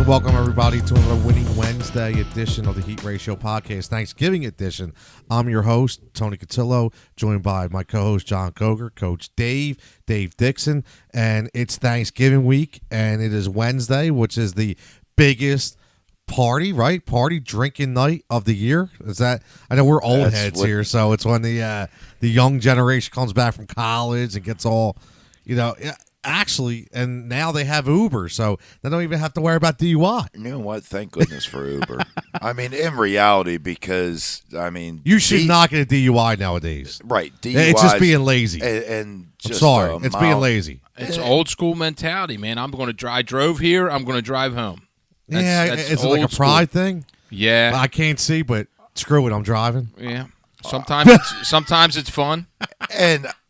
And welcome, everybody, to another Winning Wednesday edition of the Heat Ratio Podcast, Thanksgiving edition. I'm your host, Tony Cotillo, joined by my co-host, John Coger, Coach Dave Dixon, and it's Thanksgiving week, and it is Wednesday, which is the biggest party, right? Party drinking night of the year. Is that? I know we're old heads here, so it's when the young generation comes back from college and gets all, actually, and now they have Uber, so they don't even have to worry about DUI. You know what? Thank goodness for Uber. I mean, in reality, because, you should not get a DUI nowadays. Right. DUI. It's just being lazy. And just I'm sorry. It's being lazy. It's old school mentality, man. I drove here. I'm going to drive home. That's is it like a pride thing? Yeah. I can't see, but screw it. I'm driving. Yeah. Sometimes it's fun.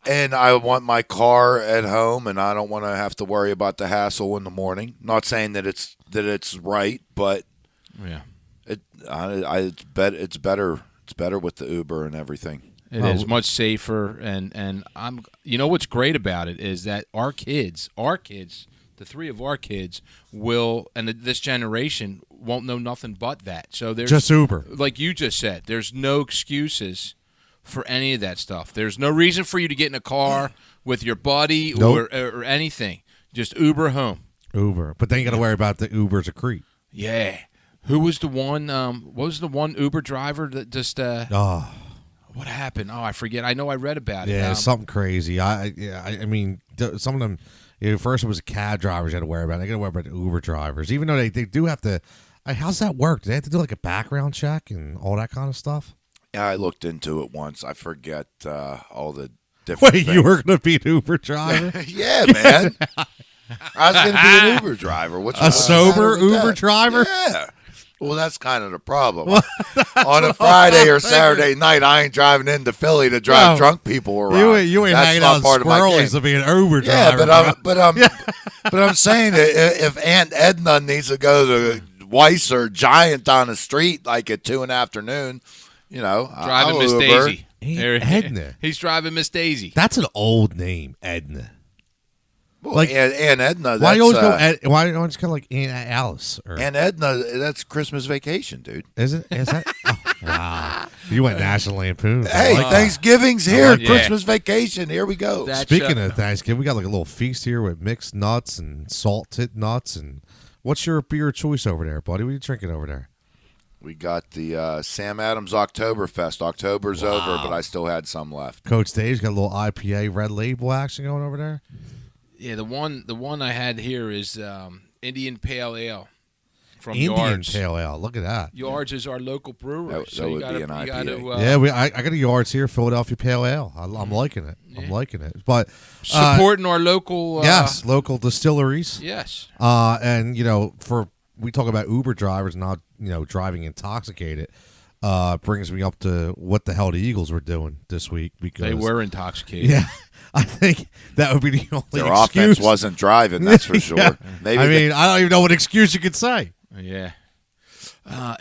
And I want my car at home, and I don't want to have to worry about the hassle in the morning. Not saying that it's right, but yeah, it's better. It's better with the Uber and everything. It is much safer, and I'm. You know what's great about it is that our kids, the three of our kids will, and this generation won't know nothing but that. So there's just Uber, like you just said. There's no excuses for any of that stuff. There's no reason for you to get in a car with your buddy or anything. Just Uber home. Uber, but then you got to worry about the Uber's a creep. Yeah. Who was the one? What was the one Uber driver that just? What happened? Oh, I forget. I know I read about it. Yeah, something crazy. I mean, some of them. First it was cab drivers you had to worry about. They got to worry about the Uber drivers, even though they do have to. How's that work? Do they have to do like a background check and all that kind of stuff? Yeah, I looked into it once. I forget all the different things. You were going to be an Uber driver? Yeah, man. I was going to be an Uber driver. A sober Uber driver? Yeah. Well, that's kind of the problem. On a Friday or Saturday night, I ain't driving into Philly to drive drunk people around. You ain't hanging out in Squirrelies to be an Uber driver. Yeah, but I'm saying if Aunt Edna needs to go to Weiss or Giant on the street like at 2 PM, driving Miss Daisy. Edna. He's driving Miss Daisy. That's an old name, Edna. Well, like Aunt Edna. Why you always go? Why don't you go like Aunt Alice? Aunt Edna. That's Christmas Vacation, dude. Is it? Is that? Oh, wow. You went National Lampoon. Hey, Thanksgiving's here. Christmas Vacation. Here we go. Speaking of Thanksgiving, we got like a little feast here with mixed nuts and salted nuts. And what's your beer choice over there, buddy? What are you drinking over there? We got the Sam Adams Oktoberfest. October's over, but I still had some left. Coach Dave's got a little IPA Red Label action going over there. Yeah, the one I had here is Indian Pale Ale from Indian Yards. Pale Ale. Look at that. Yards is our local brewery. That would be an IPA. I got a Yards here, Philadelphia Pale Ale. I'm liking it. Yeah. I'm liking it. But supporting our local local distilleries. Yes. And we talk about Uber drivers not driving intoxicated. Brings me up to what the hell the Eagles were doing this week because they were intoxicated. Yeah, I think that would be the only Their excuse. Offense wasn't driving, that's for sure. Yeah. I don't even know what excuse you could say. Yeah.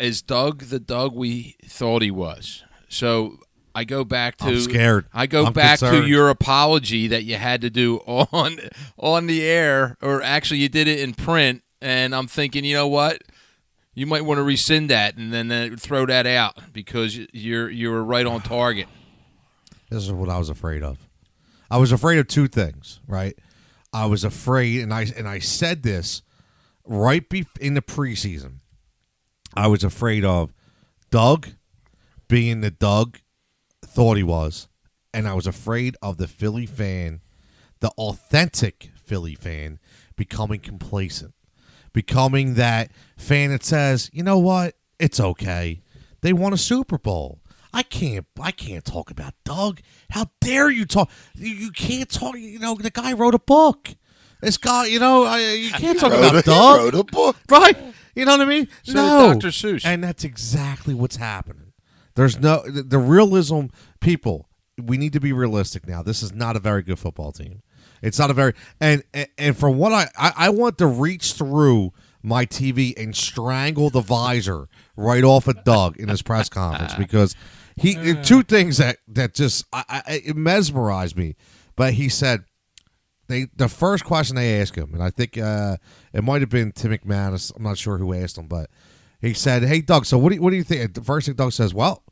Is Doug the Doug we thought he was? So I go back to. I'm scared. I'm back concerned. to your apology that you had to do on the air, or actually you did it in print, and I'm thinking, you know what? You might want to rescind that and then throw that out because you were right on target. This is what I was afraid of. I was afraid of two things, right? I was afraid, and I said this right in the preseason. I was afraid of Doug being the Doug thought he was, and I was afraid of the Philly fan, the authentic Philly fan, becoming complacent. Becoming that fan that says, you know what, it's okay. They won a Super Bowl. I can't talk about Doug. How dare you talk? You can't talk. The guy wrote a book. This guy, you can't talk about Doug. He wrote a book, right? You know what I mean? So no, Dr. Seuss, and that's exactly what's happening. There's the realism, people. We need to be realistic now. This is not a very good football team. It's not a very and from what I want to reach through my TV and strangle the visor right off of Doug in his press conference because two things that just it mesmerized me. But he said, the first question they asked him, and I think it might have been Tim McManus. I'm not sure who asked him, but he said, "Hey, Doug, so what do you think?" The first thing Doug says, "Well,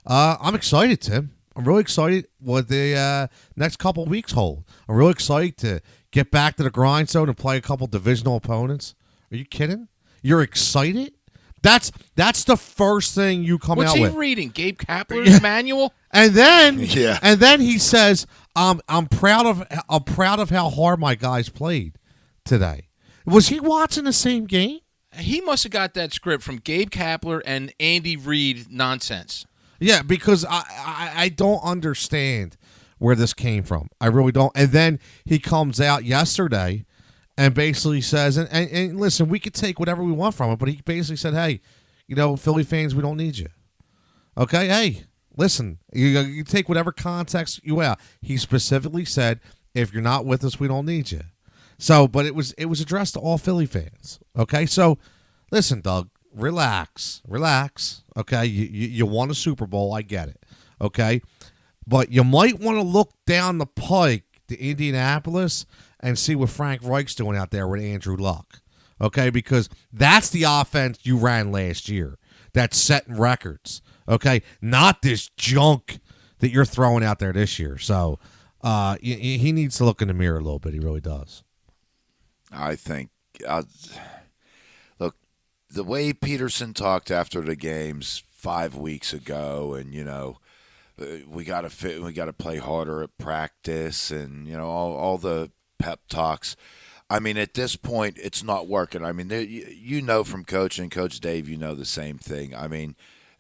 I'm excited, Tim. I'm really excited what the next couple of weeks hold. I'm really excited to get back to the grindstone and play a couple divisional opponents." Are you kidding? You're excited? That's the first thing you come What's out he with. reading? Gabe Kapler's manual? And then, Yeah. and then he says, "I'm proud of how hard my guys played today." Was he watching the same game? He must have got that script from Gabe Kapler and Andy Reid nonsense. Yeah, because I don't understand where this came from. I really don't. And then he comes out yesterday and basically says, and listen, we could take whatever we want from it, but he basically said, "Hey, Philly fans, we don't need you." Okay, hey, listen, you take whatever context you have. He specifically said, "If you're not with us, we don't need you." So, but it was addressed to all Philly fans. Okay, so listen, Doug, relax. Okay, you won a Super Bowl, I get it. Okay, but you might want to look down the pike to Indianapolis and see what Frank Reich's doing out there with Andrew Luck. Okay, because that's the offense you ran last year. That's setting records. Okay, not this junk that you're throwing out there this year. So he needs to look in the mirror a little bit. He really does. I think, look, the way Peterson talked after the games 5 weeks ago, and we got to play harder at practice, and all the pep talks. I mean, at this point, it's not working. I mean, from coaching, Coach Dave, the same thing. I mean,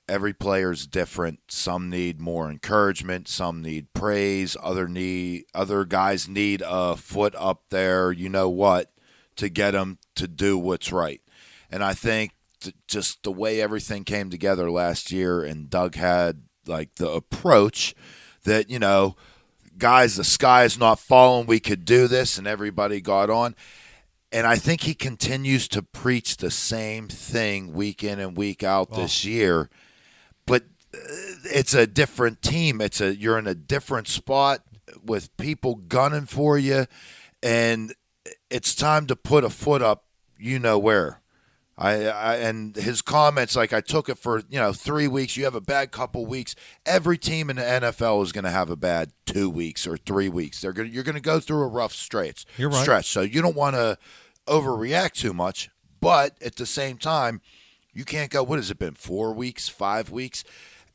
every player's different. Some need more encouragement. Some need praise. Other guys need a foot up there. You know what? To get them to do what's right. And I think just the way everything came together last year, and Doug had like the approach that, guys, the sky is not falling, we could do this, and everybody got on. And I think he continues to preach the same thing week in and week out this year. But it's a different team. You're in a different spot with people gunning for you, and it's time to put a foot up, where. And his comments, like, I took it for 3 weeks. You have a bad couple weeks. Every team in the NFL is going to have a bad 2 weeks or 3 weeks. You're going to go through a rough stretch. You're right. Stretch. So you don't want to overreact too much, but at the same time, you can't go. What has it been? 4 weeks, 5 weeks.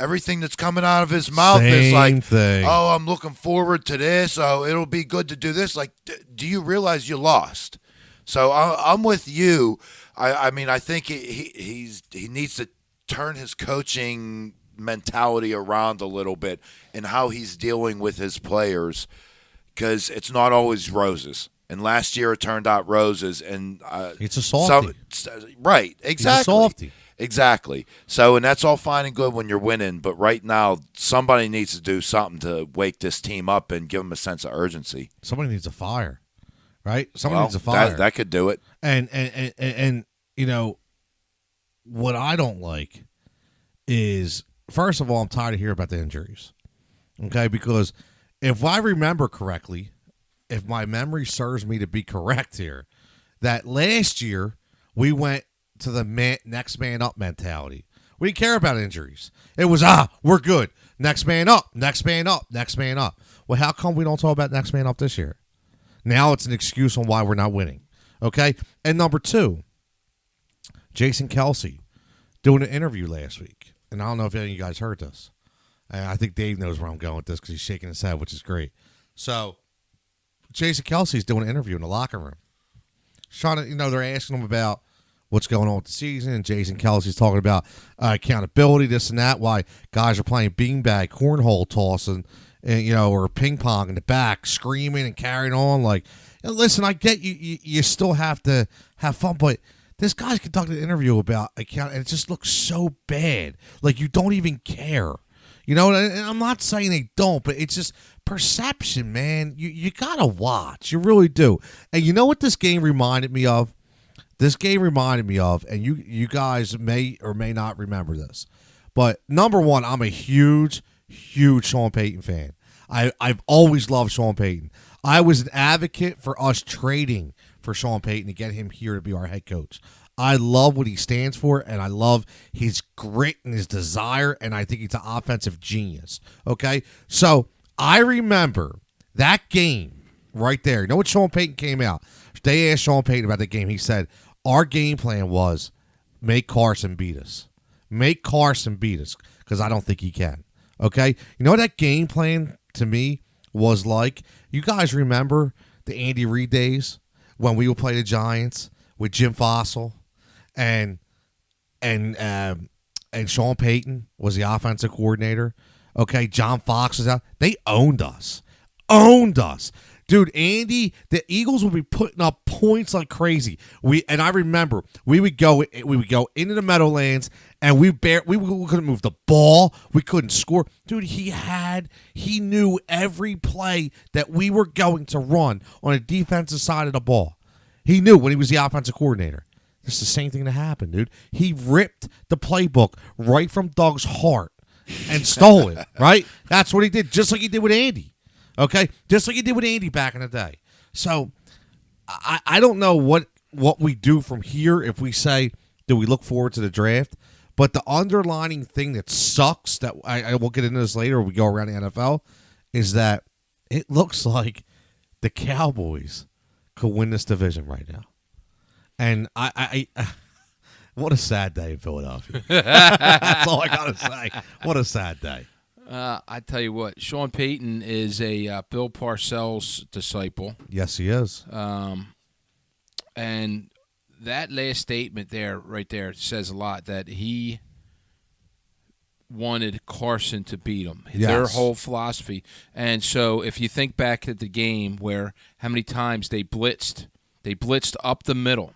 Everything that's coming out of his mouth is like, thing. "Oh, I'm looking forward to this. Oh, it'll be good to do this." Like, do you realize you lost? So I'm with you. I mean, I think he needs to turn his coaching mentality around a little bit and how he's dealing with his players, because it's not always roses. And last year it turned out roses, and it's a softie. Right? Exactly. It's a softie. Exactly. So, and that's all fine and good when you're winning, but right now somebody needs to do something to wake this team up and give them a sense of urgency. Somebody needs a fire, right? Somebody needs a fire. That could do it. And what I don't like is, first of all, I'm tired of hearing about the injuries. Okay, because if I remember correctly, if my memory serves me to be correct here, that last year we went to the next man up mentality. We didn't care about injuries. It was, we're good. Next man up, next man up, next man up. Well, how come we don't talk about next man up this year? Now it's an excuse on why we're not winning. Okay? And number two, Jason Kelsey doing an interview last week. And I don't know if any of you guys heard this. And I think Dave knows where I'm going with this because he's shaking his head, which is great. So, Jason Kelsey's doing an interview in the locker room. Trying to, they're asking him about what's going on with the season, and Jason Kelsey's talking about accountability, this and that, why guys are playing beanbag, cornhole tossing, and, or ping pong in the back, screaming and carrying on. Like, listen, I get you still have to have fun, but this guy's conducted an interview about account, and it just looks so bad. Like, you don't even care. And I'm not saying they don't, but it's just perception, man. You got to watch. You really do. And you know what this game reminded me of? This game reminded me of, and you guys may or may not remember this, but number one, I'm a huge Sean Payton fan. I've always loved Sean Payton. I was an advocate for us trading for Sean Payton to get him here to be our head coach. I love what he stands for, and I love his grit and his desire, and I think he's an offensive genius. Okay? So I remember that game right there. You know what Sean Payton came out? They asked Sean Payton about the game. He said, our game plan was make Carson beat us. Make Carson beat us, because I don't think he can. Okay? You know what that game plan to me was like? You guys remember the Andy Reid days when we would play the Giants with Jim Fossil and Sean Payton was the offensive coordinator. Okay, John Fox was out. They owned us. Dude, Andy, the Eagles would be putting up points like crazy. I remember we would go into the Meadowlands, and we couldn't move the ball. We couldn't score. Dude, he knew every play that we were going to run on the defensive side of the ball. He knew when he was the offensive coordinator. It's the same thing that happened, dude. He ripped the playbook right from Doug's heart and stole it, right? That's what he did, just like he did with Andy. Okay? Just like he did with Andy back in the day. So I don't know what we do from here if we say, do we look forward to the draft? But the underlining thing that sucks, that I will get into this later when we go around the NFL, is that it looks like the Cowboys could win this division right now. And I what a sad day in Philadelphia. That's all I got to say. What a sad day. I tell you what, Sean Payton is a Bill Parcells disciple. Yes, he is. And that last statement right there, says a lot, that he wanted Carson to beat him. Yes. Their whole philosophy. And so if you think back at the game where how many times they blitzed up the middle,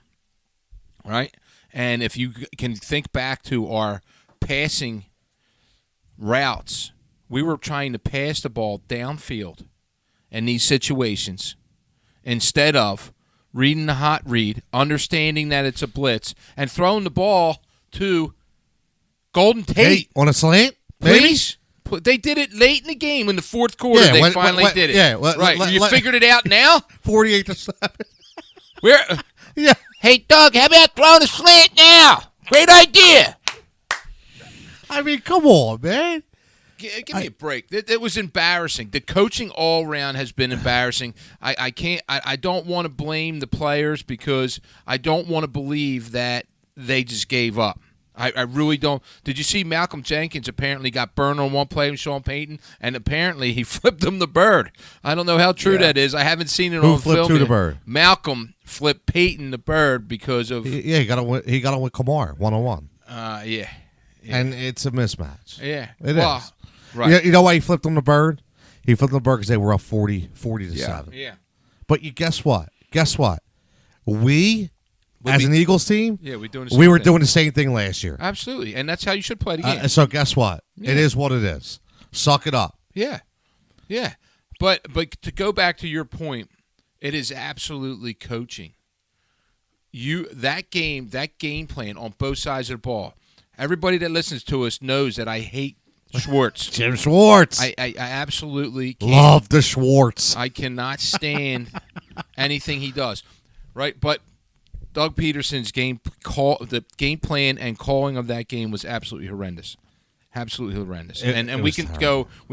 right? And if you can think back to our passing routes, we were trying to pass the ball downfield in these situations instead of reading the hot read, understanding that it's a blitz, and throwing the ball to Golden Tate. On a slant? Maybe? Please? They did it late in the game in the fourth quarter. Yeah, they finally did it. Yeah, right. You figured it out now? 48-7. Where? Yeah. Hey, Doug, how about throwing a slant now? Great idea. I mean, come on, man. Give me a break. It was embarrassing. The coaching all around has been embarrassing. I don't want to blame the players because I don't want to believe that they just gave up. I really don't. Did you see Malcolm Jenkins apparently got burned on one play with Sean Payton, and apparently he flipped him the bird. I don't know how true that is. I haven't seen it on film. Who flipped who the bird? Malcolm flipped Payton the bird because of he got on with Kamar 1-on-1. Yeah. And it's a mismatch. Yeah. It is. Right. You know why he flipped him the bird? He flipped him the bird because they were up 40-7. Yeah. But guess what? We as an Eagles team, we were doing the same thing last year. Absolutely, and that's how you should play the game. So guess what? Yeah. It is what it is. Suck it up. Yeah. But to go back to your point, it is absolutely coaching. That game plan on both sides of the ball. Everybody that listens to us knows that I hate Schwartz. Jim Schwartz. I absolutely can't. Love the Schwartz. I cannot stand anything he does. Right? But Doug Peterson's the game plan and calling of that game was absolutely horrendous. Absolutely horrendous. And we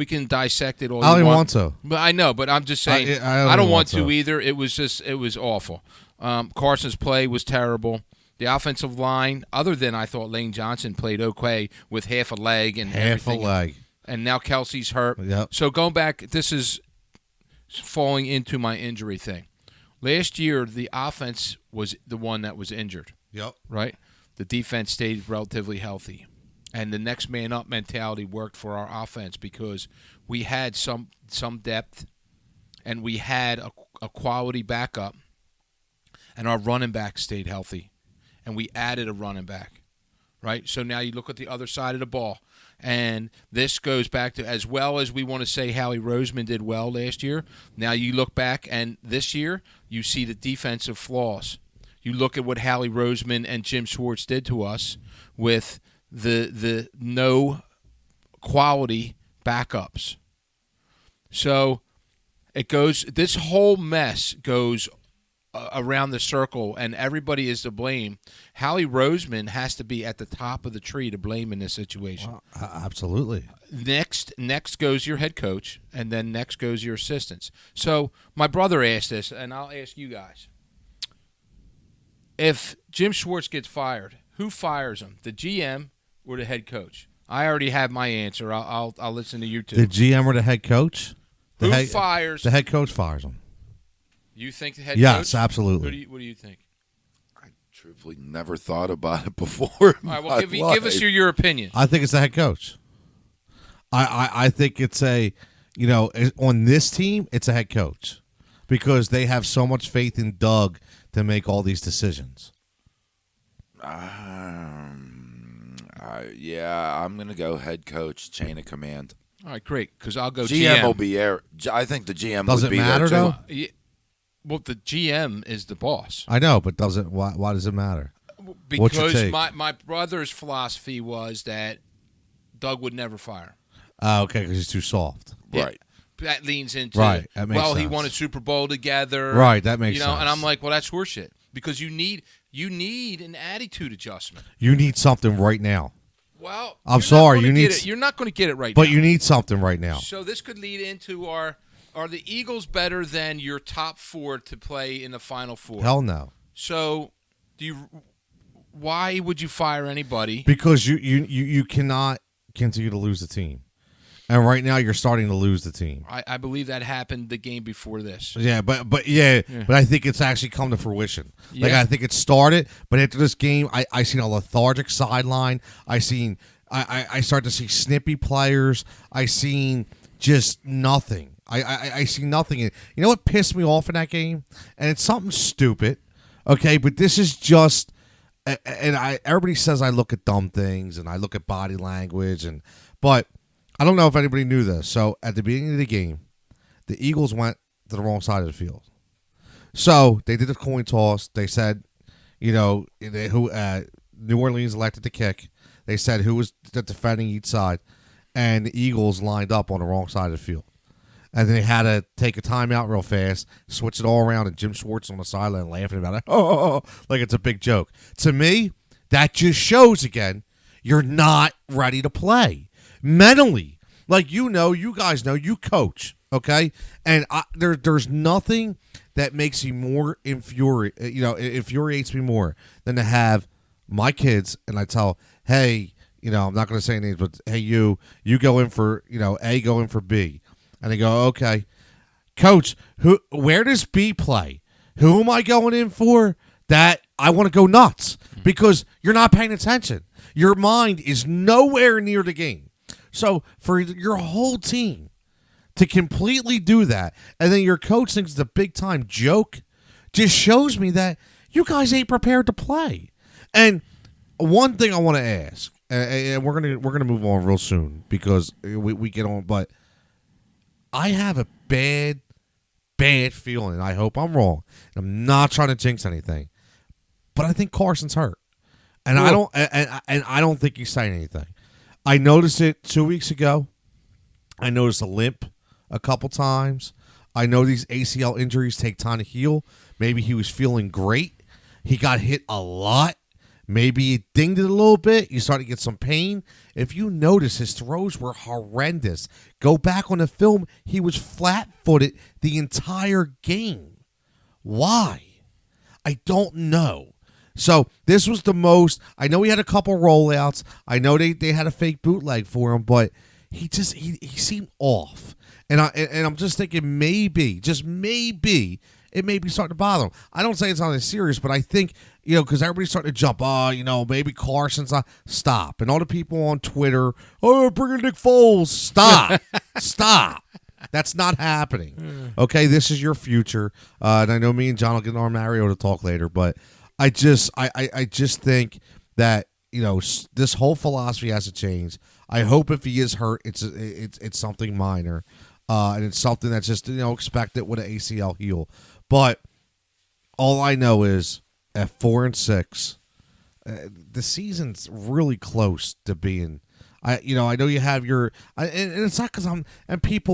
can dissect it all. I don't even want to. But I know, but I'm just saying I don't want to either. It was awful. Carson's play was terrible. The offensive line, other than I thought Lane Johnson played okay with half a leg and everything. And now Kelsey's hurt. Yep. So going back, this is falling into my injury thing. Last year, the offense was the one that was injured. Yep. Right? The defense stayed relatively healthy. And the next man up mentality worked for our offense because we had some depth and we had a quality backup, and our running back stayed healthy. And we added a running back, right? So now you look at the other side of the ball. And this goes back to, as well as we want to say Howie Roseman did well last year, now you look back and this year you see the defensive flaws. You look at what Howie Roseman and Jim Schwartz did to us with the no quality backups. So It goes. This whole mess goes around the circle, and everybody is to blame. Howie Roseman has to be at the top of the tree to blame in this situation. Absolutely. Next goes your head coach, and then next goes your assistants. So my brother asked this, and I'll ask you guys. If Jim Schwartz gets fired, who fires him, the GM or the head coach? I already have my answer. I'll listen to you two. The GM or the head coach? Who fires? The head coach fires him. You think the head coach? Yes, absolutely. What do you think? I truthfully never thought about it before. All right, well, give us your opinion. I think it's the head coach. I think it's on this team, it's a head coach because they have so much faith in Doug to make all these decisions. Yeah, I'm going to go head coach, chain of command. All right, great, because I'll go GM. GM. Will be there. I think the GM Does would it be matter, there, too. though? Yeah, well, the GM is the boss. I know, but why does it matter? What's your Because take? my brother's philosophy was that Doug would never fire. Okay, because he's too soft. Right. That leans into Right, that makes he sense. won a Super Bowl together. Right, that makes sense. sense. And I'm like, well, that's horseshit because you need an attitude adjustment. You need something right now. Well, I'm sorry, you're not going to get it right now. But you need something right now. So this could lead into are the Eagles better than your top four to play in the Final Four? Hell no. So why would you fire anybody? Because you cannot continue to lose the team. And right now you're starting to lose the team. I believe that happened the game before this. Yeah, but I think it's actually come to fruition. Like Yeah. I think it started, but after this game, I seen a lethargic sideline. I start to see snippy players. I seen just nothing. I see nothing. You know what pissed me off in that game? And it's something stupid, okay? But this is just, and everybody says I look at dumb things and I look at body language, but I don't know if anybody knew this. So at the beginning of the game, the Eagles went to the wrong side of the field. So they did a coin toss. They said, New Orleans elected to kick. They said who was defending each side, and the Eagles lined up on the wrong side of the field. And then they had to take a timeout real fast, switch it all around, and Jim Schwartz on the sideline laughing about it, like it's a big joke. To me, that just shows again you're not ready to play mentally. Like you guys know, you coach, okay? And there's nothing that makes me more infuriates me more than to have my kids and I tell, hey, I'm not going to say names, but hey, you go in for A, go in for B. And they go, okay, coach, where does B play? Who am I going in for? That I want to go nuts because you're not paying attention. Your mind is nowhere near the game. So for your whole team to completely do that, and then your coach thinks it's a big time joke, just shows me that you guys ain't prepared to play. And one thing I want to ask, and we're gonna move on real soon because we get on, but I have a bad feeling. I hope I'm wrong. I'm not trying to jinx anything, but I think Carson's hurt, and Cool. I don't think he's saying anything. I noticed it 2 weeks ago. I noticed a limp a couple times. I know these ACL injuries take time to heal. Maybe he was feeling great. He got hit a lot. Maybe he dinged it a little bit. You started to get some pain. If you notice, his throws were horrendous. Go back on the film. He was flat-footed the entire game. Why? I don't know. So this was the most. I know he had a couple rollouts. I know they had a fake bootleg for him, but he seemed off. And I'm just thinking maybe, just maybe, it may be starting to bother him. I don't say it's not as serious, but I think, because everybody's starting to jump, maybe Carson's not. Stop. And all the people on Twitter, bring in Nick Foles. Stop. Stop. That's not happening. Okay, this is your future. And I know me and John will get on Mario to talk later, but I just think that, this whole philosophy has to change. I hope if he is hurt, it's something minor. And it's something that's just, expected with an ACL heel. But all I know is at 4-6, the season's really close to being. I know you have your, and it's not because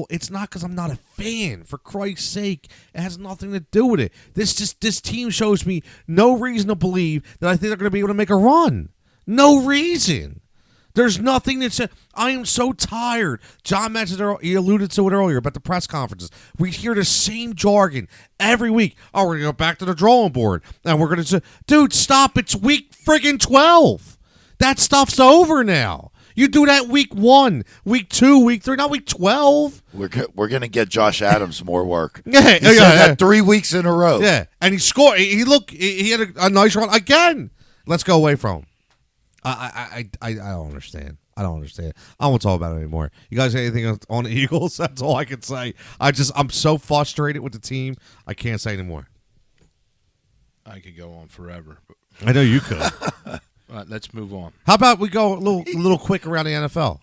it's not because I'm not a fan. For Christ's sake, it has nothing to do with it. This team shows me no reason to believe that I think they're going to be able to make a run. No reason. There's nothing that says. I am so tired. John mentioned it, he alluded to it earlier about the press conferences. We hear the same jargon every week. Oh, we're going to go back to the drawing board, and we're going to say, dude, stop. It's week friggin' 12. That stuff's over now. You do that week 1, week 2, week 3, not week 12. We're going to get Josh Adams more work. Yeah, he said that 3 weeks in a row. Yeah, and he scored. He had a nice run again. Let's go away from him. I don't understand. I won't talk about it anymore. You guys have anything on the Eagles? That's all I can say. I'm so frustrated with the team. I can't say anymore. I could go on forever. I know you could. Let's move on. How about we go a little quick around the NFL?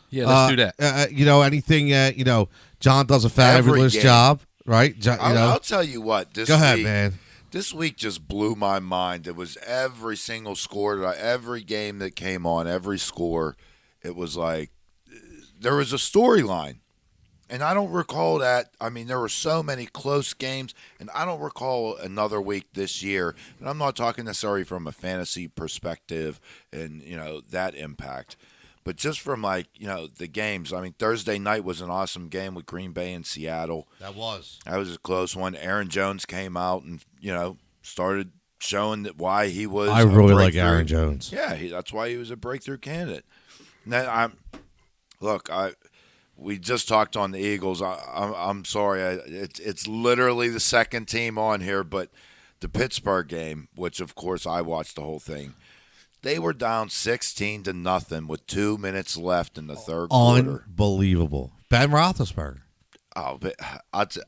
Yeah, let's do that. Anything? John does a fabulous job, right? I'll tell you what. Go ahead, man. This week just blew my mind. It was every single score, every game that came on, every score. It was like there was a storyline. And I don't recall that. I mean, there were so many close games, and I don't recall another week this year. And I'm not talking necessarily from a fantasy perspective and, that impact. But just from, the games. I mean, Thursday night was an awesome game with Green Bay and Seattle. That was a close one. Aaron Jones came out and, started showing that why he was I really like Aaron Jones. Yeah, that's why he was a breakthrough candidate. Now, we just talked on the Eagles. I'm sorry. It's literally the second team on here, but the Pittsburgh game, which, of course, I watched the whole thing, they were down 16-0 with 2 minutes left in the third quarter. Unbelievable. Ben Roethlisberger. Oh, but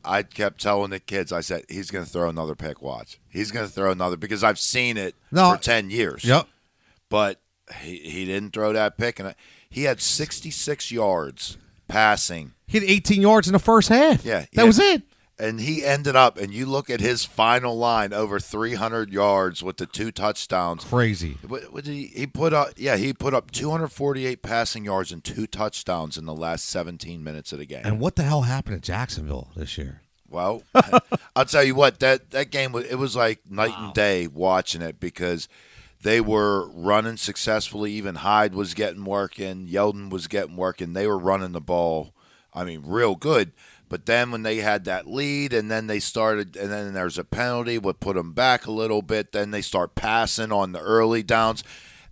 I kept telling the kids, I said, he's going to throw another pick, watch. He's going to throw another, because I've seen it for 10 years. Yep. But he didn't throw that pick. And he had 66 yards passing. He had 18 yards in the first half. Yeah. That was it. And he ended up, and you look at his final line, over 300 yards with the 2 touchdowns. Crazy. What did he put up? Yeah, he put up 248 passing yards and 2 touchdowns in the last 17 minutes of the game. And what the hell happened to Jacksonville this year? Well, I'll tell you what, that game, it was like night and day watching it, because they were running successfully. Even Hyde was getting work in. Yeldon was getting work in. They were running the ball, real good. But then when they had that lead, and then they started, and then there's a penalty, would put them back a little bit. Then they start passing on the early downs.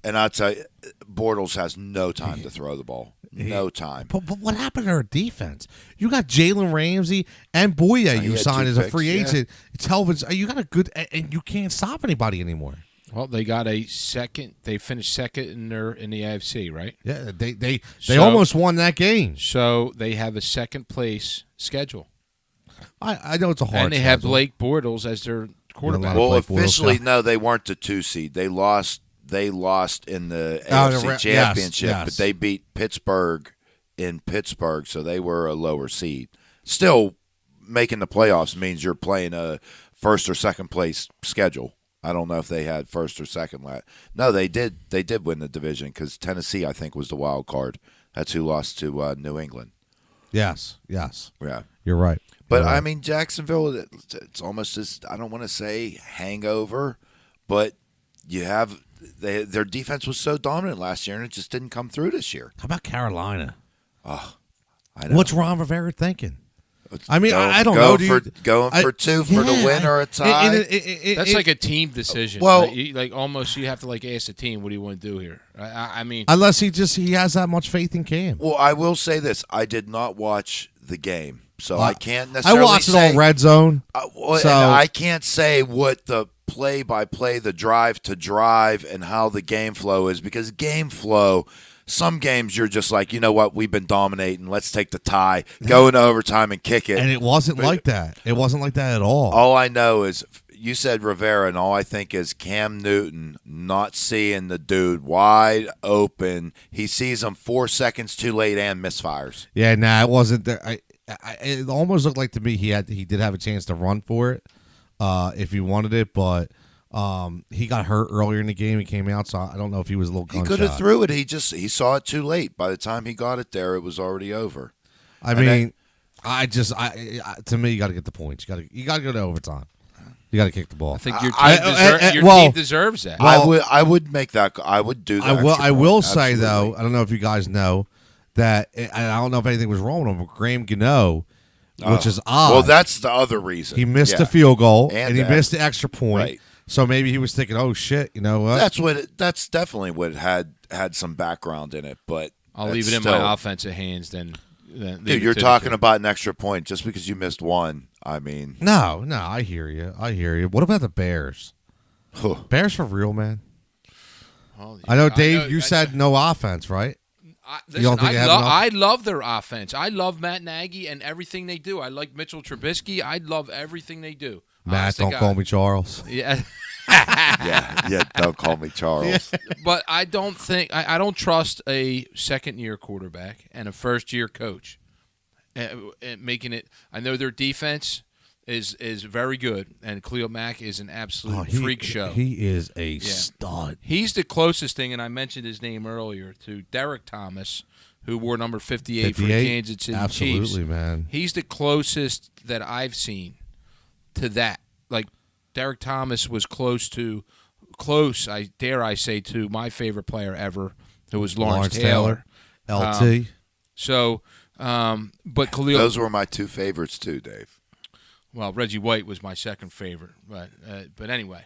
And I'll tell you, Bortles has no time to throw the ball. No time. But what happened to our defense? You got Jalen Ramsey and Boya you signed as a free agent. Yeah. You got a good, and you can't stop anybody anymore. Well, they got a second. They finished second in the AFC, right? Yeah, they almost won that game. So they have a second place schedule. I know it's a hard. And they have Blake Bortles as their quarterback. Well, officially, no, they weren't the 2 seed. They lost in the AFC Championship, yes. But they beat Pittsburgh in Pittsburgh, so they were a lower seed. Still, making the playoffs means you're playing a first or second place schedule. I don't know if they had first or second. No, they did. They did win the division, because Tennessee, I think, was the wild card. That's who lost to New England. Yes. Yeah. You're right. But, Jacksonville, it's almost this, I don't want to say hangover, but you have their defense was so dominant last year, and it just didn't come through this year. How about Carolina? Oh, I know. What's Ron Rivera thinking? I don't know. Going for 2 for the win or a tie. That's like a team decision. Well, almost you have to ask the team, what do you want to do here? Unless he has that much faith in Cam. Well, I will say this: I did not watch the game, so I can't necessarily. I watched it on Red Zone. And I can't say what the play-by-play, the drive-to-drive, and how the game flow is, because game flow. Some games you're just like, you know what, we've been dominating. Let's take the tie, go into overtime, and kick it. And it wasn't like that. It wasn't like that at all. All I know is you said Rivera, and all I think is Cam Newton not seeing the dude wide open. He sees him 4 seconds too late and misfires. Yeah, it wasn't there. It almost looked like to me he did have a chance to run for it if he wanted it, but He got hurt earlier in the game. He came out, so I don't know if he was a little He gun could have shy. threw it. He saw it too late. By the time he got it there, it was already over. I mean, to me, you got to get the points. You got to go to overtime. You got to kick the ball. I think your team deserves that. I would make that. I would do that. I will say Absolutely. though, I don't know if you guys know that, and I don't know if anything was wrong with him, but Graham Gano, which is odd. Well, that's the other reason. He missed the field goal And he that. missed the extra point. Right. So maybe he was thinking, "Oh shit, you know what?" That's definitely what had some background in it. But I'll leave it in my offensive hands. Then dude, you're talking about an extra point just because you missed one. I mean, No, I hear you. What about the Bears? Bears for real, man. I know, Dave. You said no offense, right? Listen, I love their offense. I love Matt Nagy and everything they do. I like Mitchell Trubisky. I love everything they do. Matt, don't call me Charles. Yeah. yeah. Don't call me Charles. But I don't think I don't trust a second-year quarterback and a first-year coach making it. I know their defense is very good, and Khalil Mack is an absolute freak show. He is a stud. He's the closest thing, and I mentioned his name earlier, to Derek Thomas, who wore number 58 for the Kansas City Absolutely, Chiefs. man. He's the closest that I've seen to that. Like, Derek Thomas was close, I dare say, to my favorite player ever, who was Lawrence Taylor. LT. But Khalil... Those were my two favorites too, Dave. Well, Reggie White was my second favorite, but anyway,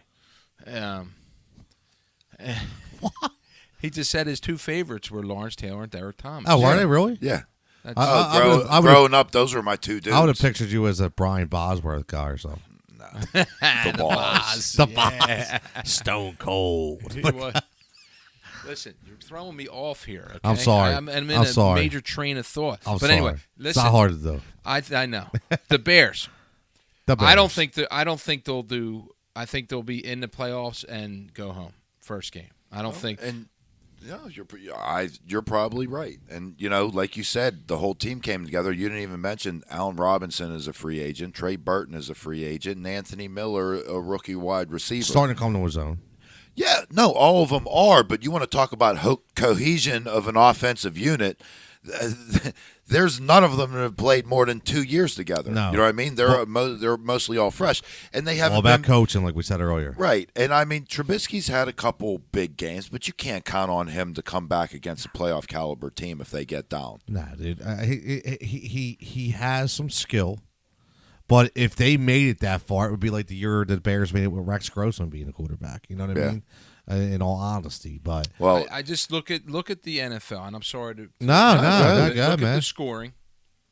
he just said his two favorites were Lawrence Taylor and Derek Thomas. Oh, were they really? Yeah. Growing up, those were my two dudes. I would have pictured you as a Brian Bosworth guy or something. No. The Boss. The Boss. Stone Cold. Listen, you're throwing me off here. Okay? I'm sorry. I'm in a major train of thought. I'm but sorry. anyway, listen. It's not hard to do. I know the Bears. I don't think they'll do. I think they'll be in the playoffs and go home first game. I don't think. And you're probably right. And like you said, the whole team came together. You didn't even mention Allen Robinson is a free agent, Trey Burton is a free agent, and Anthony Miller, a rookie wide receiver, starting to come to his own. Yeah, no, all of them are. But you want to talk about cohesion of an offensive unit? There's none of them that have played more than 2 years together. No. You know what I mean? They're mostly all fresh, and they haven't all about been, coaching, like we said earlier. Right, and I mean Trubisky's had a couple big games, but you can't count on him to come back against a playoff caliber team if they get down. Nah, dude, he has some skill, but if they made it that far, it would be like the year the Bears made it with Rex Grossman being a quarterback. You know what I mean? In all honesty, but I just look at the NFL, and I'm sorry to look at the scoring,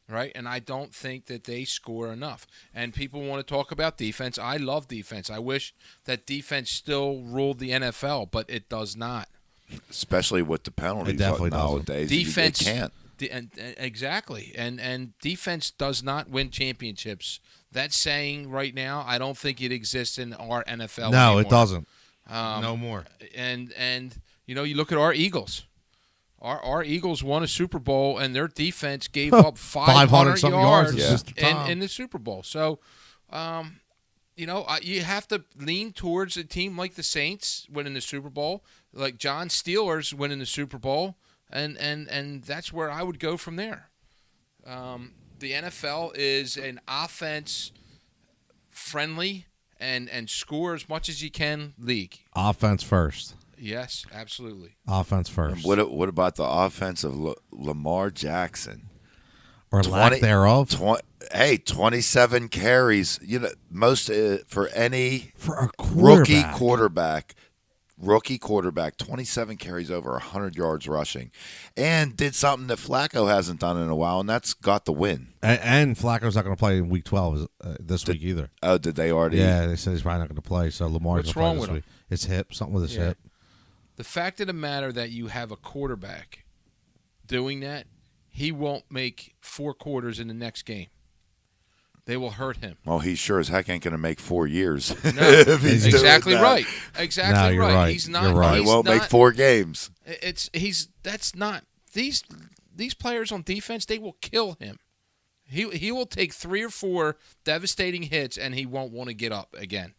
right? And I don't think that they score enough. And people want to talk about defense. I love defense. I wish that defense still ruled the NFL, but it does not. Especially with the penalties It definitely nowadays. Defense can't. Exactly, and defense does not win championships. That saying right now, I don't think it exists in our NFL. No, anymore. it doesn't. No more. And you look at our Eagles. Our Eagles won a Super Bowl, and their defense gave up 500 yards in the Super Bowl. So, you have to lean towards a team like the Saints winning the Super Bowl, like John Steelers winning the Super Bowl, and that's where I would go from there. The NFL is an offense-friendly and score as much as you can league. Offense first. Yes, absolutely. Offense first. And what about the offense of Lamar Jackson? Or lack thereof. 27 carries. Most for a rookie quarterback, 27 carries over 100 yards rushing, and did something that Flacco hasn't done in a while, and that's got the win. And Flacco's not going to play in Week 12 this week either. Oh, did they already? Yeah, they said he's probably not going to play. So Lamar's going to play this week. Him? His hip, something with his hip. The fact of the matter that you have a quarterback doing that, he won't make 4 quarters in the next game. They will hurt him. Well, he sure as heck ain't going to make 4 years. No, exactly right. Exactly right. He's not. You're right. He won't make 4 games. That's not these players on defense. They will kill him. He will take 3 or 4 devastating hits, and he won't want to get up again.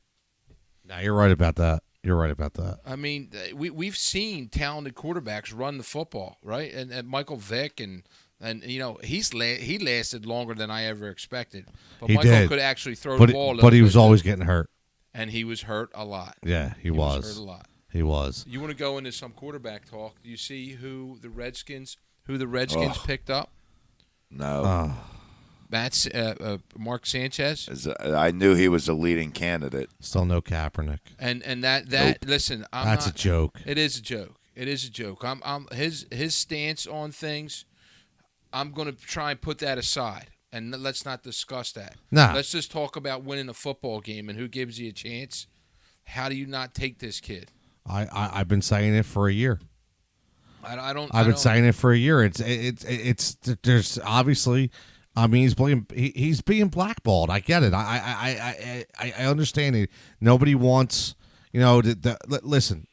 Nah, you're right about that. You're right about that. I mean, we've seen talented quarterbacks run the football, right? And Michael Vick and he lasted longer than I ever expected. But He Michael did. could actually throw the ball. But he was always getting hurt. And he was hurt a lot. Yeah, he was hurt a lot. He was. You want to go into some quarterback talk? Do you see who the Redskins picked up? No. That's Mark Sanchez. I knew he was a leading candidate. Still no Kaepernick. And that Nope. listen, That's a joke. It is a joke. It is a joke. I'm his stance on things. I'm going to try and put that aside, and let's not discuss that. Nah. Let's just talk about winning a football game and who gives you a chance. How do you not take this kid? I've been saying it for a year. I've been saying it for a year. It's there's obviously. I mean, he's being blackballed. I get it. I understand it. Nobody wants, listen,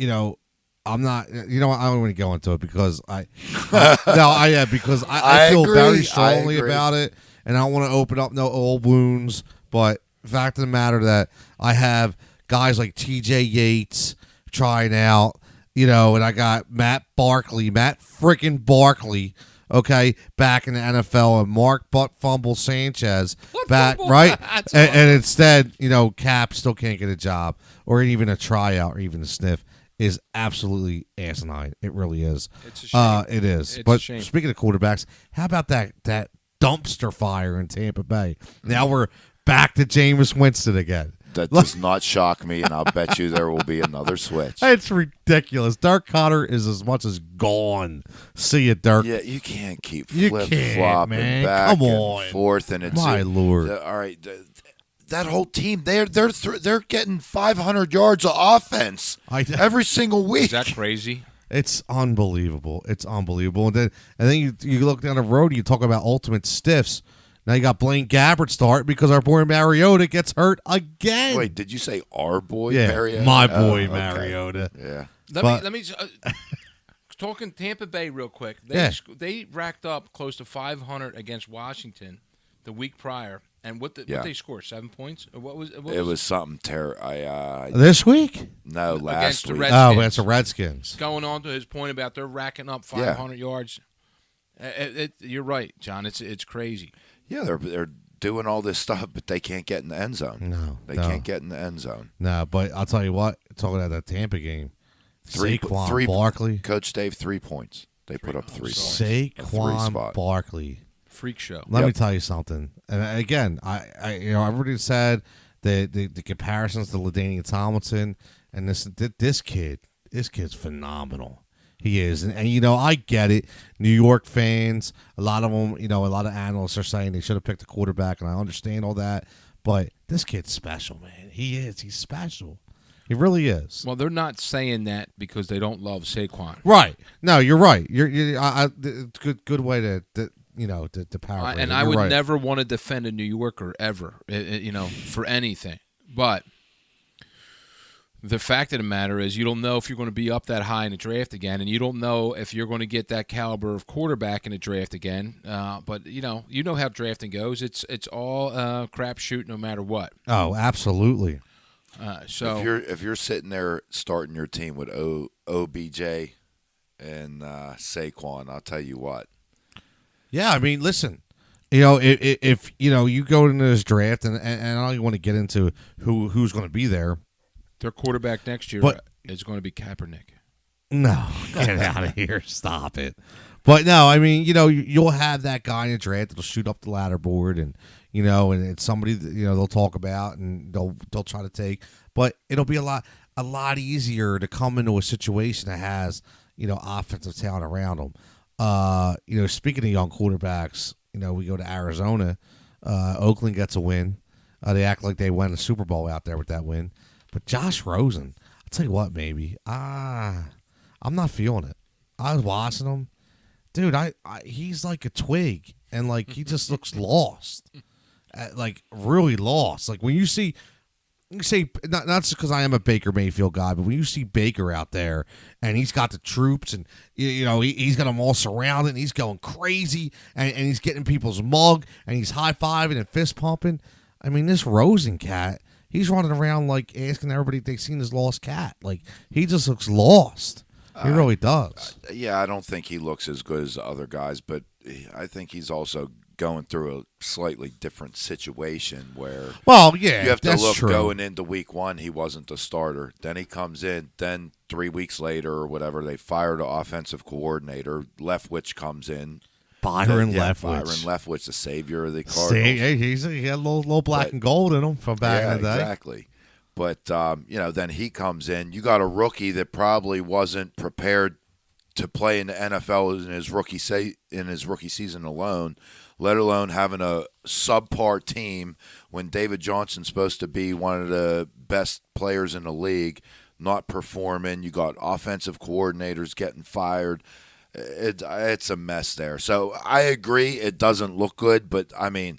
I'm not, I don't want to go into it because because I feel agree. very strongly I agree. about it, and I don't want to open up no old wounds. But the fact of the matter that I have guys like T.J. Yates trying out, and I got Matt freaking Barkley. Okay, back in the NFL, and Mark Butt Fumble Sanchez back, right? And instead, Cap still can't get a job or even a tryout or even a sniff is absolutely asinine. It really is. It's a shame. It is. It's But a shame. speaking of quarterbacks, how about that dumpster fire in Tampa Bay? Now we're back to Jameis Winston again. That does not shock me, and I'll bet you there will be another switch. It's ridiculous. Dirk Cotter is as much as gone. See you, Dirk. Yeah, you can't keep You flip-flopping man. back Come on. and forth, and it's My Lord. all right. That whole team, they're getting 500 yards of offense every single week. Is that crazy? It's unbelievable. It's unbelievable. And then you look down the road and you talk about ultimate stiffs. Now you got Blaine Gabbert start because our boy Mariota gets hurt again. Wait, did you say our boy yeah, Mariota? my boy okay. Mariota. Yeah. Let me talking Tampa Bay real quick. They racked up close to 500 against Washington the week prior, and what they score 7 points. Or what was it? Was something terrible. This week? No, Against last the week. Redskins. Oh, that's the Redskins. Going on to his point about they're racking up 500 yards. You're right, John. It's crazy. Yeah, they're doing all this stuff, but they can't get in the end zone. No, They can't get in the end zone. No, but I'll tell you what. Talking about that Tampa game, Saquon Barkley. Coach Dave, 3 points. They put up 3 points. Saquon Barkley. Freak show. Let me tell you something. And again, everybody said the comparisons to LaDainian Tomlinson, and this kid's phenomenal. He is, and I get it. New York fans, a lot of them, a lot of analysts are saying they should have picked a quarterback, and I understand all that. But this kid's special, man. He is. He's special. He really is. Well, they're not saying that because they don't love Saquon. Right? No, you're right. You're good way to paraphrase. And I would never want to defend a New Yorker ever, for anything. But the fact of the matter is you don't know if you're going to be up that high in the draft again, and you don't know if you're going to get that caliber of quarterback in the draft again. But you know how drafting goes. It's all crapshoot no matter what. Oh, absolutely. So if you're sitting there starting your team with OBJ and Saquon, I'll tell you what. Yeah, I mean, listen. If you go into this draft, and I don't even want to get into who's going to be there. Their quarterback next year is going to be Kaepernick. No, get out of here. Stop it. But no, I mean, you'll have that guy in the draft that'll shoot up the ladder board, and and it's somebody that, they'll talk about and they'll try to take. But it'll be a lot easier to come into a situation that has offensive talent around them. Speaking of young quarterbacks, we go to Arizona. Oakland gets a win. They act like they won a Super Bowl out there with that win. But Josh Rosen, I'll tell you what, maybe. I'm not feeling it. I was watching him. Dude, he's like a twig, and like he just looks lost. Like really lost. Like when you see not just because I am a Baker Mayfield guy, but when you see Baker out there and he's got the troops and he's got them all surrounded and he's going crazy and he's getting people's mug and he's high-fiving and fist pumping. I mean, this Rosen cat, he's running around like asking everybody if they've seen his lost cat. Like he just looks lost. He really does. Yeah, I don't think he looks as good as the other guys, but I think he's also going through a slightly different situation where you have to look true. Going into week 1, he wasn't the starter. Then he comes in. Then 3 weeks later or whatever, they fired the offensive coordinator. Leftwich comes in. Byron Leftwich. Byron Leftwich, the savior of the Cardinals. He had a little black and gold in him from back in the day. Exactly. But, then he comes in. You got a rookie that probably wasn't prepared to play in the NFL in his rookie season alone, let alone having a subpar team when David Johnson's supposed to be one of the best players in the league, not performing. You got offensive coordinators getting fired. It's a mess there. So I agree it doesn't look good, but, I mean,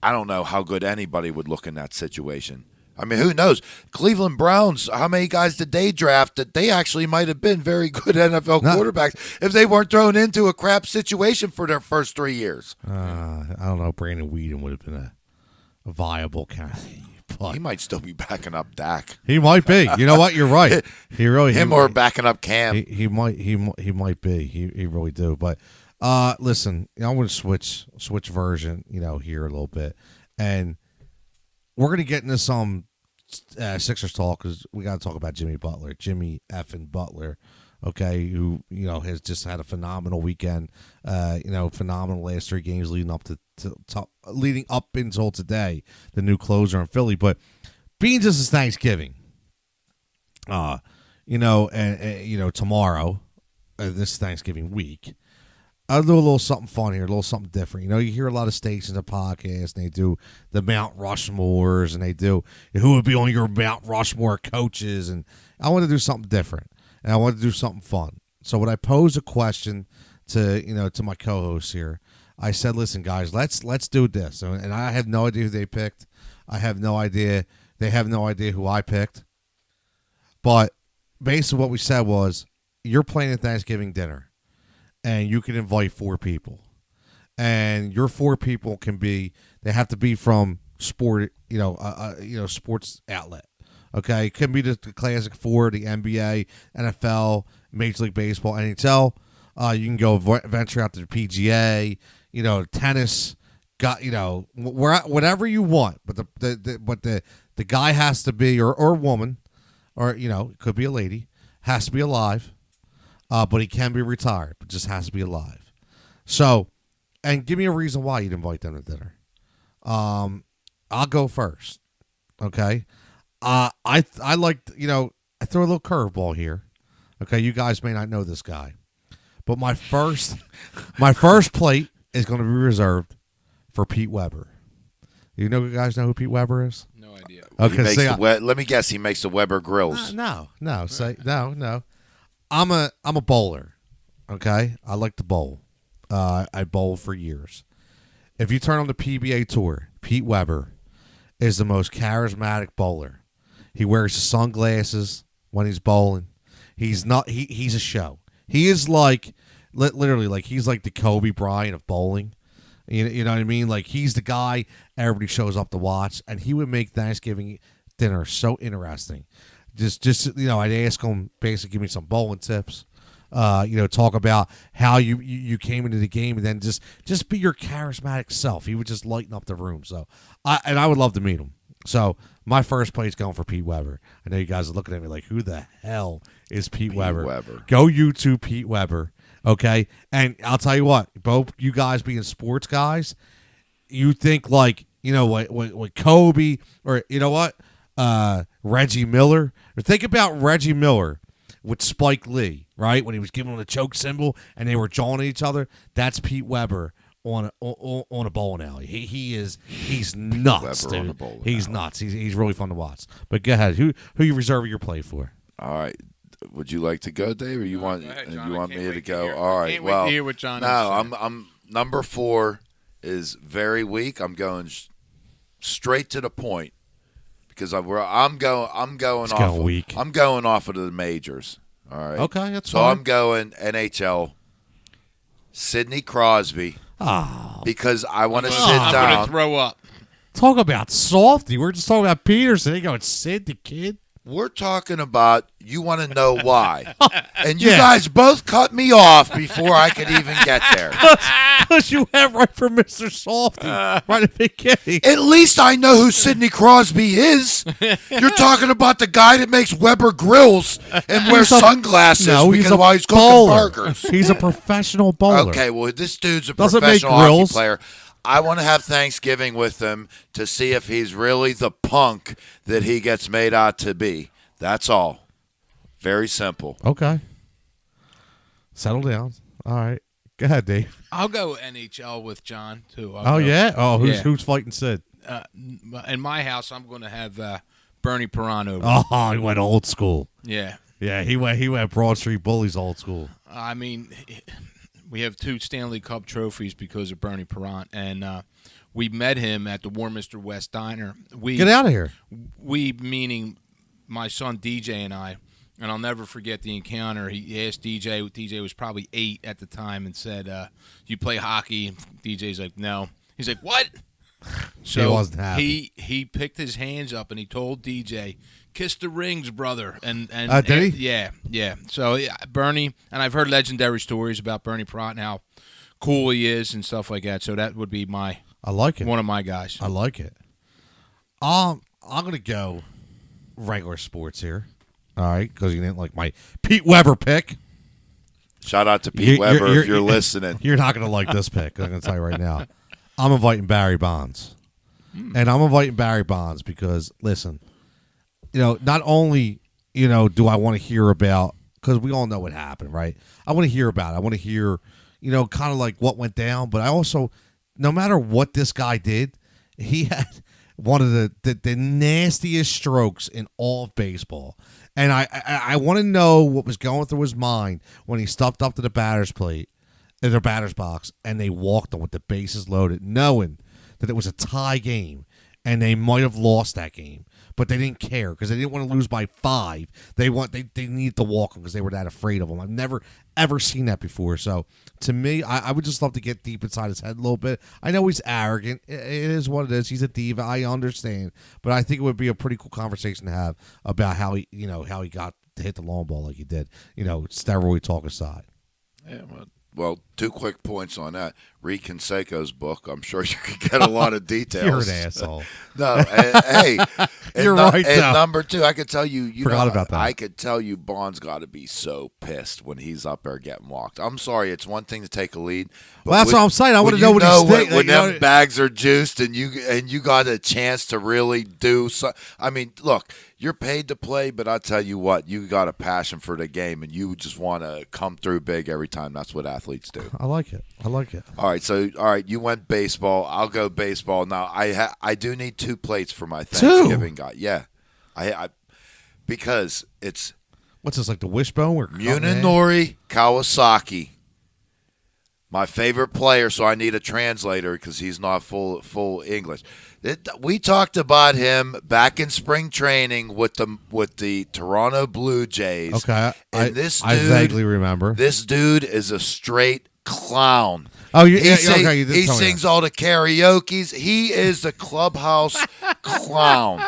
I don't know how good anybody would look in that situation. I mean, who knows? Cleveland Browns, how many guys did they draft that they actually might have been very good NFL quarterbacks if they weren't thrown into a crap situation for their first 3 years? I don't know. Brandon Weeden would have been a viable candidate. He might still be backing up Dak. He might be. You know what? You're right. He really or backing up Cam. He might be. He really do. But listen, I'm going to switch version. Here a little bit, and we're going to get into some Sixers talk because we got to talk about Jimmy effing Butler. Okay, who has just had a phenomenal weekend. Phenomenal last 3 games leading up leading up until today, the new closer in Philly. But being just as Thanksgiving, and tomorrow, this Thanksgiving week, I'll do a little something fun here, a little something different. You hear a lot of stations and podcasts, and they do the Mount Rushmores, and they do who would be on your Mount Rushmore coaches, and I want to do something different, and I want to do something fun. So when I pose a question to my co-hosts here, I said, "Listen, guys, let's do this." And I have no idea who they picked. I have no idea. They have no idea who I picked. But basically, what we said was, you're playing at Thanksgiving dinner. And you can invite 4 people, and your 4 people they have to be from sport, sports outlet. Okay, it can be the classic 4, the NBA, NFL, Major League Baseball, NHL. You can go venture out to the PGA, tennis, whatever you want. But the guy has to be or woman, or it could be a lady, has to be alive. But he can be retired, but just has to be alive. So, and give me a reason why you'd invite them to dinner. I'll go first. Okay. I like, I throw a little curveball here. Okay. You guys may not know this guy, but my first plate is going to be reserved for Pete Weber. You guys know who Pete Weber is? No idea. Okay. Let me guess. He makes the Weber grills. No. I'm a bowler, okay? I like to bowl. I bowled for years. If you turn on the PBA Tour, Pete Weber is the most charismatic bowler. He wears sunglasses when he's bowling. He's a show. He is literally like he's like the Kobe Bryant of bowling. You know what I mean? Like he's the guy everybody shows up to watch, and he would make Thanksgiving dinner so interesting. Just I'd ask him, basically give me some bowling tips. Talk about how you came into the game, and then just be your charismatic self. He would just lighten up the room. So I would love to meet him. So my first plate's going for Pete Weber. I know you guys are looking at me like, who the hell is Pete Weber? Go YouTube Pete Weber, okay? And I'll tell you what, both you guys being sports guys, you think like what Kobe or Reggie Miller. Or think about Reggie Miller with Spike Lee, right? When he was giving him the choke symbol and they were jawing at each other. That's Pete Weber on a bowling alley. He's nuts, dude. He's nuts. He's really fun to watch. But go ahead. Who you reserving your play for? All right. Would you like to go, Dave, or you want me to go? All right. Wait to hear what John I'm number 4 is very weak. I'm going straight to the point. Because I'm going off of the majors. All right. Okay, that's fine. So I'm going NHL. Sidney Crosby. Oh. Because I want to sit I'm down. going to throw up. Talk about softy. We're just talking about Peterson. They go, it's Sid the kid. We're talking about you want to know why. And you guys both cut me off before I could even get there. Because you went right for Mr. Softy right at the beginning. At least I know who Sidney Crosby is. You're talking about the guy that makes Weber grills and wears sunglasses while he's cooking burgers. He's a professional bowler. Okay, well, this dude's a Doesn't professional make hockey grills. player. I want to have Thanksgiving with him to see if he's really the punk that he gets made out to be. That's all. Very simple. Okay. Settle down. All right. Go ahead, Dave. I'll go NHL with John too. Yeah? Oh, who's fighting Sid? In my house, I'm going to have Bernie Perron over. Oh, he went old school. Yeah. Yeah, he went Broad Street Bullies old school. I mean, we have 2 Stanley Cup trophies because of Bernie Perron, and we met him at the Warminster West Diner. Get out of here. We, meaning my son DJ and I, and I'll never forget the encounter. He asked DJ was probably 8 at the time, and said, "Do you play hockey?" DJ's like, "No." He's like, "What?" So he wasn't happy. He picked his hands up and he told DJ, "Kiss the rings, brother." And did he? Yeah. So Bernie, and I've heard legendary stories about Bernie Perron and how cool he is and stuff like that. So that would be I like it. one of my guys. I like it. I'm gonna go regular sports here. All right, because you didn't like my Pete Weber pick. Shout out to Pete Weber if you're listening. You're not gonna like this pick. I'm gonna tell you right now. I'm inviting Barry Bonds, and I'm inviting Barry Bonds because listen, not only do I want to hear about, because we all know what happened, right? I want to hear about it. I want to hear, kind of like what went down. But I also, no matter what this guy did, he had one of the nastiest strokes in all of baseball. And I want to know what was going through his mind when he stepped up to the batter's plate, in their batter's box, and they walked them with the bases loaded, knowing that it was a tie game and they might have lost that game, but they didn't care because they didn't want to lose by 5. They needed to walk them because they were that afraid of him. I've never ever seen that before. So to me, I would just love to get deep inside his head a little bit. I know he's arrogant. It is what it is. He's a diva. I understand, but I think it would be a pretty cool conversation to have about how he got to hit the long ball like he did. Steroid talk aside. Yeah, well, 2 quick points on that. Read Canseco's book. I'm sure you could get a lot of details. You're an asshole. No, hey, you're right. And number 2, I could tell you. Forgot about that. I could tell you, Bond's got to be so pissed when he's up there getting walked. I'm sorry, it's one thing to take a lead. But Well, that's what I'm saying. I want to know what he's thinking. When them bags are juiced and you got a chance to really do so. I mean, look, you're paid to play, but I tell you what, you got a passion for the game, and you just want to come through big every time. That's what athletes do. I like it. All right, you went baseball. I'll go baseball. Now, I do need 2 plates for my Thanksgiving guy. Yeah. I because it's what's this, like the wishbone or Munenori Kawasaki. My favorite player, so I need a translator because he's not full English. We talked about him back in spring training with the Toronto Blue Jays. Okay, and I vaguely remember. This dude is a straight clown. Oh, he did sings all the karaoke's. He is the clubhouse clown.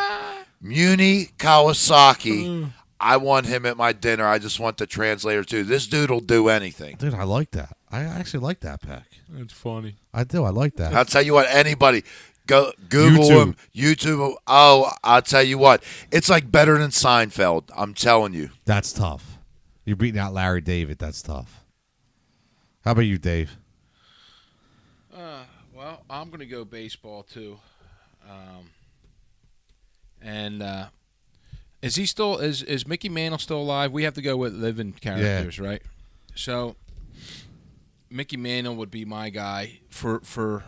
Muni Kawasaki. I want him at my dinner. I just want the translator too. This dude will do anything. Dude, I like that. I actually like that pick. That's funny. I do. I like that. I'll tell you what. Anybody go Google him, YouTube him. Oh, I'll tell you what. It's like better than Seinfeld. I'm telling you. That's tough. You're beating out Larry David. That's tough. How about you, Dave? Well, I'm going to go baseball too. Is he still is Mickey Mantle still alive? We have to go with living characters, right? So Mickey Mantle would be my guy for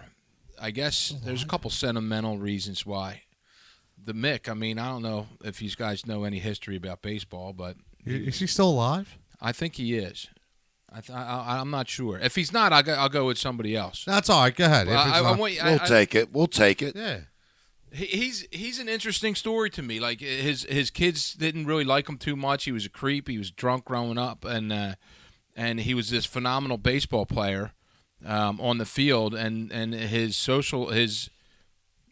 I guess there's a couple sentimental reasons why. The Mick, I mean, I don't know if you guys know any history about baseball, but Is he still alive? I think he is. I'm not sure. If he's not, I'll go with somebody else. That's all right. Go ahead. We'll take it. We'll take it. Yeah. He's an interesting story to me. Like his kids didn't really like him too much. He was a creep. He was drunk growing up, and he was this phenomenal baseball player on the field. And his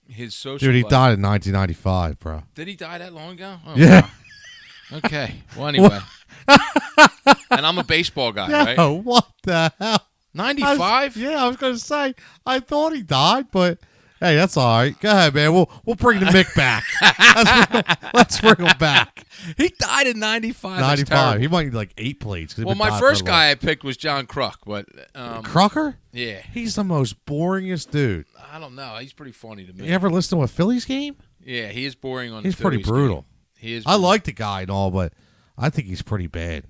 his social Dude, he life. died in 1995, bro. Did he die that long ago? Oh, Yeah. wow. Okay. Well, anyway. And I'm a baseball guy, right? Oh, what the hell? 95? Yeah, I was going to say, I thought he died, but hey, that's all right. Go ahead, man. We'll bring the Mick back. Let's bring him back. He died in 95. 95. He might need like 8 plates. Well, my first guy I picked was John Kruk, but Crocker? yeah, He's the most boringest dude. I don't know. He's pretty funny to me. You ever listen to a Phillies game? Yeah, he is boring on. He's the pretty Phillies brutal. game. He is. I like the guy and all, but I think he's pretty bad.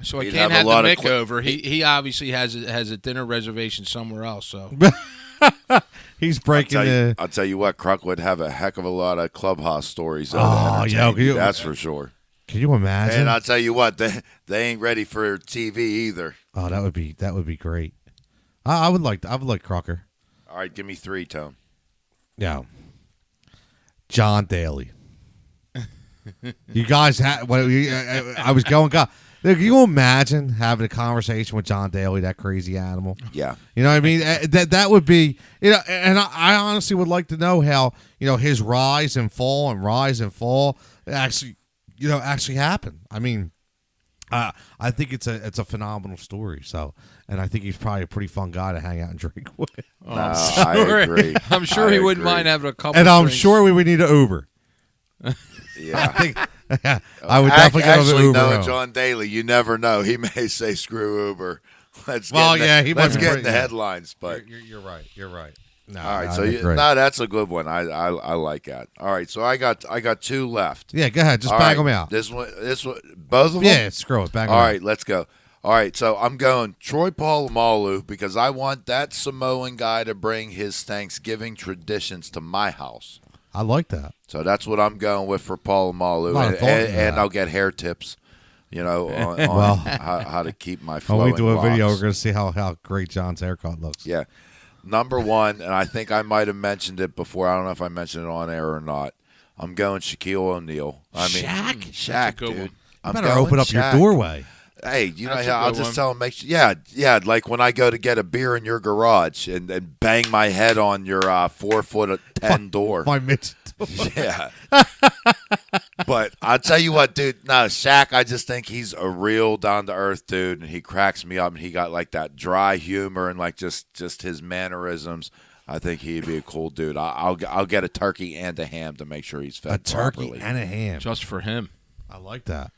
So I He'd can't have have a lot the of Mick over. He obviously has a dinner reservation somewhere else. So He's breaking the. I'll tell you what, Kruk would have a heck of a lot of clubhouse stories. Oh, yeah, that's for sure. Can you imagine? And I'll tell you what, they ain't ready for TV either. Oh, that would be great. I would like Crocker. All right, give me 3, Tone. Yeah. John Daly. You guys had. I was going. God, can you imagine having a conversation with John Daly, that crazy animal? Yeah. You know what I mean? That would be. And I honestly would like to know how his rise and fall actually happened. I mean, I think it's a phenomenal story. So, and I think he's probably a pretty fun guy to hang out and drink with. No, I agree. I'm sure he wouldn't mind having a couple. And I'm drinks. sure we would need an Uber. Yeah. I think I would definitely get on the Actually, Uber. knowing home. John Daly, you never know. He may say screw Uber. Let's Well, get in yeah, the, he let's might be get in right, the yeah. headlines. But You're right. You're right. No, all right, no, so I agree. that's a good one. I like that. All right, so I got 2 left. Yeah, go ahead. Just All bang right, them out. This one, both of them. Yeah, screw it. Bang them All out. right, let's go. All right, so I'm going Troy Polamalu because I want that Samoan guy to bring his Thanksgiving traditions to my house. I like that. So that's what I'm going with for Polamalu, Might have thought of and that. I'll get hair tips, on Well, how to keep my When flowing we do a video, locks. we're going to see how great John's haircut looks. Yeah. Number 1, and I think I might have mentioned it before. I don't know if I mentioned it on air or not. I'm going Shaquille O'Neal. Shaq? Shaq, That's a good dude. one. You I'm better going open up Shaq. your doorway. Hey, That's a I'll good just one. tell him, yeah, like when I go to get a beer in your garage and bang my head on your 4'10" door. My midget. Yeah. But I'll tell you what, dude. No, Shaq, I just think he's a real down-to-earth dude, and he cracks me up, and he got like that dry humor and like just his mannerisms. I think he'd be a cool dude. I'll get a turkey and a ham to make sure he's fed A turkey properly. and a ham. Just for him. I like that.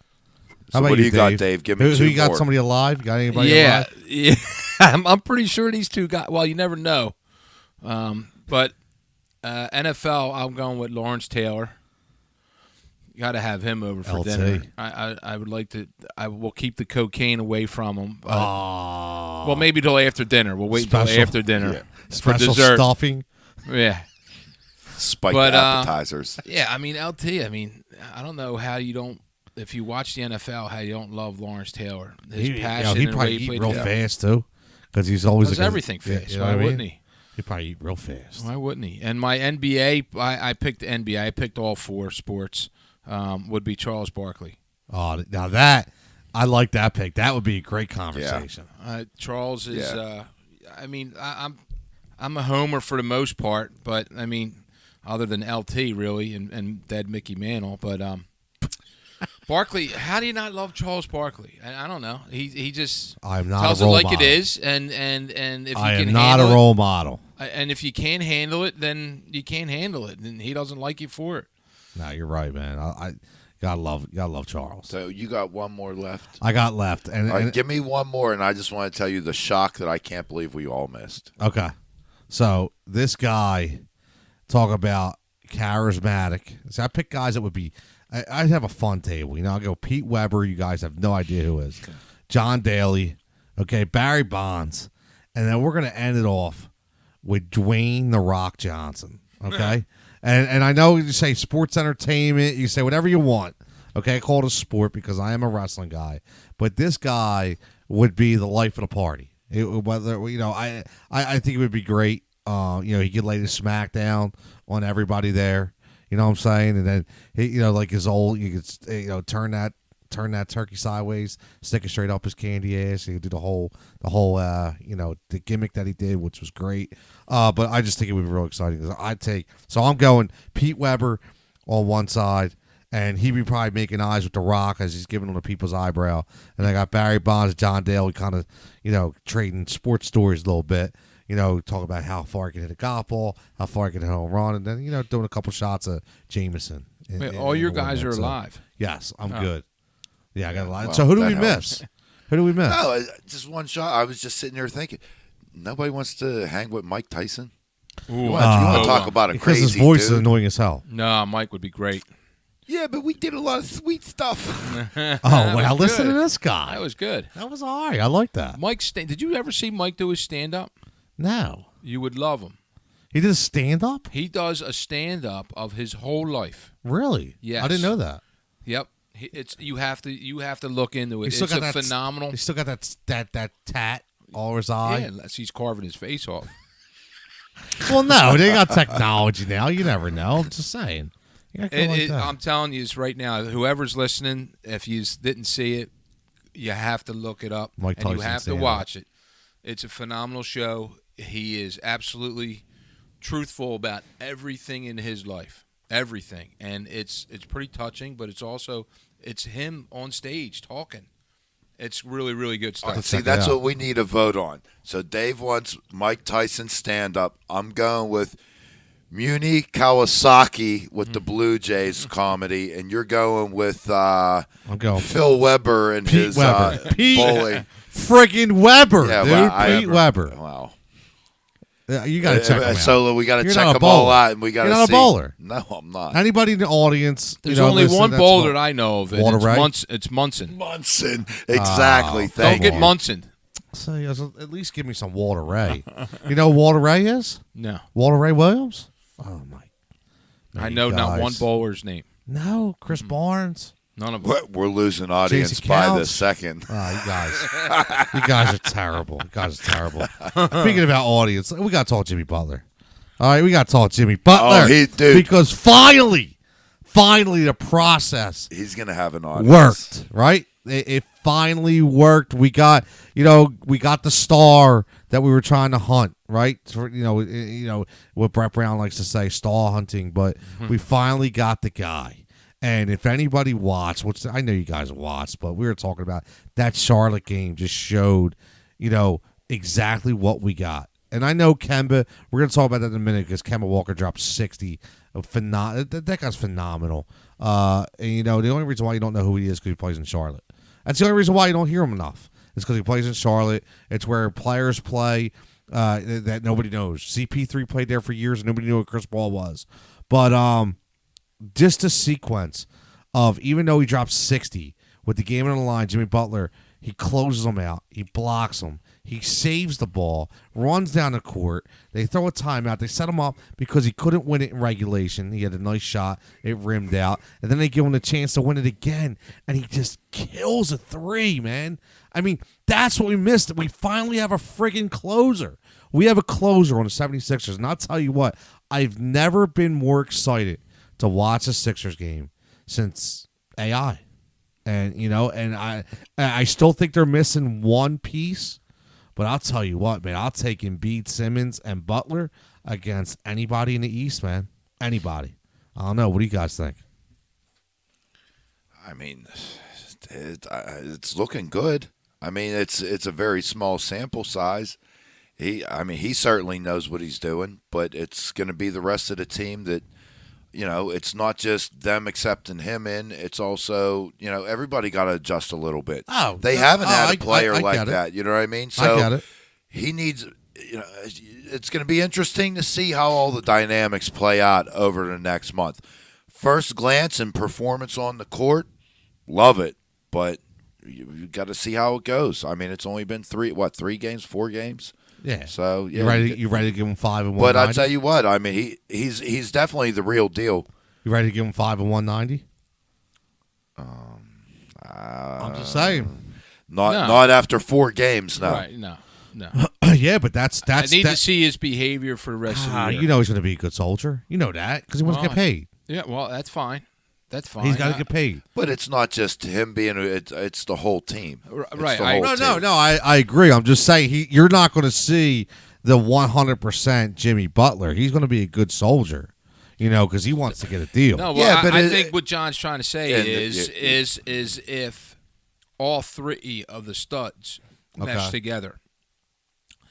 So How about what do you got, Dave? Dave? Give me who 2 you got? more. Somebody alive? You got anybody Yeah, alive? yeah. I'm pretty sure these 2 guys. Well, you never know. But NFL, I'm going with Lawrence Taylor. You got to have him over for LT. dinner. I would like to. I will keep the cocaine away from him. But, Oh. well, maybe till after dinner. We'll wait Special. till after dinner for Special dessert. stuffing. Yeah, Spiked But, appetizers. yeah. I mean, LT. I mean, I don't know how you don't. If you watch the NFL, how you don't love Lawrence Taylor. His passion He'd and the probably way he eat played real the- fast too, because he's always Does everything fast. you know Why what I mean? wouldn't he? He'd probably eat real fast. Why wouldn't he? And my NBA, I picked the NBA. I picked all 4 sports. Would be Charles Barkley. Oh, now that I like that pick. That would be a great conversation. Charles is. Yeah. I mean, I'm a homer for the most part, but I mean, other than LT really and dead Mickey Mantle, but Barkley. How do you not love Charles Barkley? I don't know. He just I'm not tells a it role like model. it is, and if you I can am not a handle role model. it, and if you can't handle it, then you can't handle it, and he doesn't like you for it. No, you're right, man. I gotta love Charles. So you got 1 more left. I got left, and, All right, and give me 1 more, and I just want to tell you the shock that I can't believe we all missed. okay. So this guy, talk about charismatic. So I pick guys that would be. I'd have a fun table. You know, I'll go Pete Weber. You guys have no idea who is. John Daly. Okay, Barry Bonds, and then we're gonna end it off with Dwayne the Rock Johnson. Okay. And I know you say sports entertainment, you say whatever you want. Okay, I call it a sport because I am a wrestling guy. But this guy would be the life of the party. I think it would be great. He could lay the smack down on everybody there. You know what I'm saying? And then he, like his old, you could turn that turn that turkey sideways, stick it straight up his candy ass. He did the whole the gimmick that he did, which was great. But I just think it would be real exciting. So I'm going Pete Weber on one side, and he'd be probably making eyes with The Rock as he's giving on the people's eyebrow. And I got Barry Bonds, John Dale. We kind of, trading sports stories a little bit. Talk about how far he can hit a golf ball, how far he can hit a home run, and then, doing a couple shots of Jameson. All your guys are alive. Yes, I'm good. Yeah, I got a lot. So who do we miss? Who do we miss? No, just one shot. I was just sitting there thinking, nobody wants to hang with Mike Tyson. Ooh, you want to talk about a because crazy his voice dude. is annoying as hell. No, Mike would be great. Yeah, but we did a lot of sweet stuff. Oh, well, listen to this guy. That was good. That was all right. I like that. Did you ever see Mike do his stand-up? No. You would love him. He did a stand-up? He does a stand-up of his whole life. Really? Yes. I didn't know that. Yep. You have to look into it. It's phenomenal. He still got that tat all over his eye. Yeah, unless he's carving his face off. Well, no, they got technology now. You never know. I'm just saying. I'm telling you, right now, whoever's listening, if you didn't see it, you have to look it up. Mike Tyson you have to watch it. It's a phenomenal show. He is absolutely truthful about everything in his life, everything, and it's pretty touching. But it's him on stage talking. It's really, really good stuff. See, that's what we need a vote on. So Dave wants Mike Tyson stand-up. I'm going with Muni Kawasaki with the Blue Jays comedy, and you're going with I'm going Phil Weber and Pete his Weber. bowling. Friggin' Weber, Yeah, dude. well, Pete Weber. Wow. You got to check him out. So we got to You're check not a them all bowler. out, and we got to see. You're not a bowler. No, I'm not. Anybody in the audience? There's only one bowler that I know of. Walter Ray? It's Munson. Munson. Exactly. Oh, Thank Don't get you. Munson. So at least give me some Walter Ray. You know who Walter Ray is? No. Walter Ray Williams? Oh, my. I know not one bowler's name. No, Chris Barnes. None of them. We're losing audience Jason by Couch. the second. Oh, you guys are terrible. You guys are terrible. Speaking about audience, we got to talk Jimmy Butler. All right, we got to talk Jimmy Butler. Dude. Because finally the process He's going to have an audience. worked, right? It finally worked. We got the star that we were trying to hunt, right? What Brett Brown likes to say, star hunting, but we finally got the guy. And if anybody watched, which I know you guys watched, but we were talking about that Charlotte game just showed, exactly what we got. And I know Kemba, we're going to talk about that in a minute because Kemba Walker dropped 60. That guy's phenomenal. And, the only reason why you don't know who he is is because he plays in Charlotte. That's the only reason why you don't hear him enough. It's because he plays in Charlotte. It's where players play that nobody knows. CP3 played there for years and nobody knew what Chris Paul was. But just a sequence of, even though he dropped 60, with the game on the line, Jimmy Butler, he closes them out. He blocks them. He saves the ball, runs down the court. They throw a timeout. They set him up because he couldn't win it in regulation. He had a nice shot. It rimmed out. And then they give him the chance to win it again. And he just kills a three, man. I mean, that's what we missed. We finally have a friggin' closer. We have a closer on the 76ers. And I'll tell you what, I've never been more excited to watch a Sixers game since AI. And, and I still think they're missing one piece. But I'll tell you what, man, I'll take Embiid, Simmons, and Butler against anybody in the East, man. Anybody. I don't know. What do you guys think? I mean, it's looking good. I mean, it's a very small sample size. He certainly knows what he's doing, but it's going to be the rest of the team that, it's not just them accepting him in. It's also, everybody got to adjust a little bit. They haven't had a player like that. You know what I mean? So I get it. He needs, it's going to be interesting to see how all the dynamics play out over the next month. First glance and performance on the court, love it, but you got to see how it goes. I mean, it's only been 3 games, 4 games? Yeah. So yeah, you ready to give him 5 and 190? But I tell you what, I mean, he's definitely the real deal. You ready to give him 5 and 190? I'm just saying. Not after 4 games, no. Right? No. Yeah, but that's. I need to see his behavior for the rest of the year. You know he's going to be a good soldier. You know that because he wants to get paid. Yeah, well, that's fine. That's fine. He's got to get paid. But it's not just him being. It's the whole team. Right. I agree. I'm just saying you're not going to see the 100% Jimmy Butler. He's going to be a good soldier, because he wants to get a deal. No, well, Yeah, but I think what John's trying to say is if all three of the studs mesh together,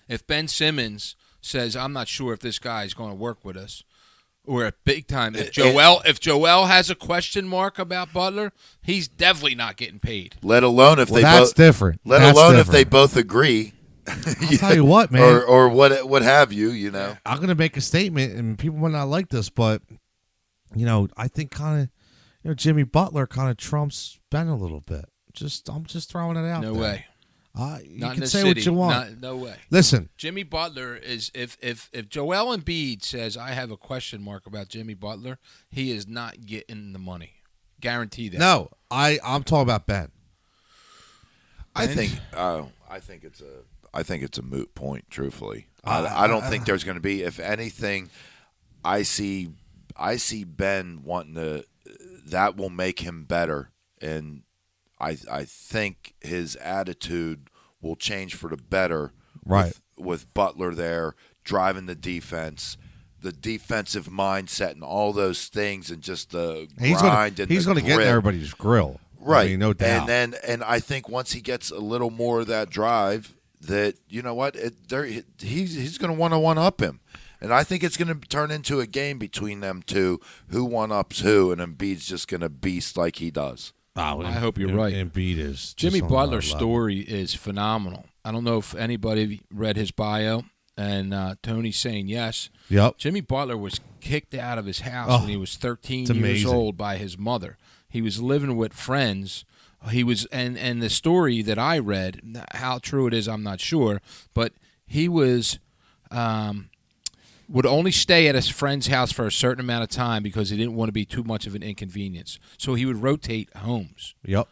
if Ben Simmons says, "I'm not sure if this guy is going to work with us," or at big time, if Joel has a question mark about Butler, he's definitely not getting paid. Let alone if that's different. If they both agree. I'll tell you what, man, or what have you. I'm going to make a statement, and people might not like this, but I think kind of, Jimmy Butler kind of trumps Ben a little bit. I'm just throwing it out. No there. way. You Not can in the say city. what you want. No way. Listen, Jimmy Butler is if Joel Embiid says I have a question mark about Jimmy Butler, he is not getting the money. Guarantee that. No, I'm talking about Ben. I think it's a moot point. Truthfully, I don't think there's going to be. If anything, I see Ben wanting to. That will make him better, and I think his attitude will change for the better. Right. With Butler there driving the defense, the defensive mindset, and all those things, and just the grind he's going to get in everybody's grill. Right. I mean, no doubt. And I think once he gets a little more of that drive, that he's going to want to one-up him. And I think it's going to turn into a game between them two, who one-ups who, and Embiid's just going to beast like he does. Oh, I hope you're right. Embiid is Jimmy Butler's story is phenomenal. I don't know if anybody read his bio, and Tony's saying yes. Yep. Jimmy Butler was kicked out of his house when he was 13 years old by his mother. He was living with friends. He was, and the story that I read, how true it is, I'm not sure, but he was would only stay at his friend's house for a certain amount of time because he didn't want to be too much of an inconvenience. So he would rotate homes. Yep.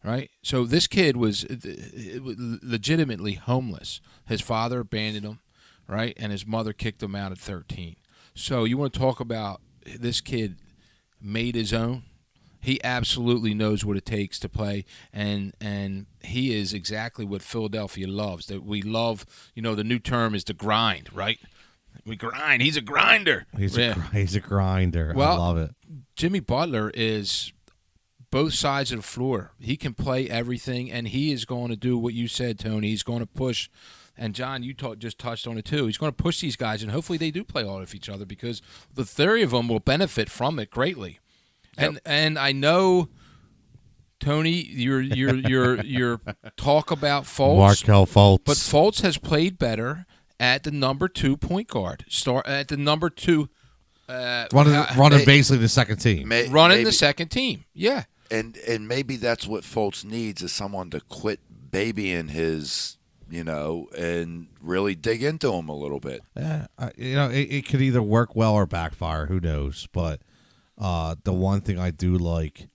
Right? So this kid was legitimately homeless. His father abandoned him, right? And his mother kicked him out at 13. So you want to talk about this kid made his own? He absolutely knows what it takes to play, and he is exactly what Philadelphia loves. That we love, the new term is the grind, right? We grind. He's a grinder. He's a grinder. Well, I love it. Jimmy Butler is both sides of the floor. He can play everything, and he is going to do what you said, Tony. He's going to push. And, John, you just touched on it, too. He's going to push these guys, and hopefully they do play off each other because the three of them will benefit from it greatly. Yep. And I know, Tony, your talk about Fultz. Markelle Fultz. But Fultz has played better at the number 2 point guard. At the number 2. Running basically the second team. Running the second team, yeah. And maybe that's what Fultz needs is someone to quit babying his, and really dig into him a little bit. Yeah, it could either work well or backfire. Who knows? But the one thing I do like,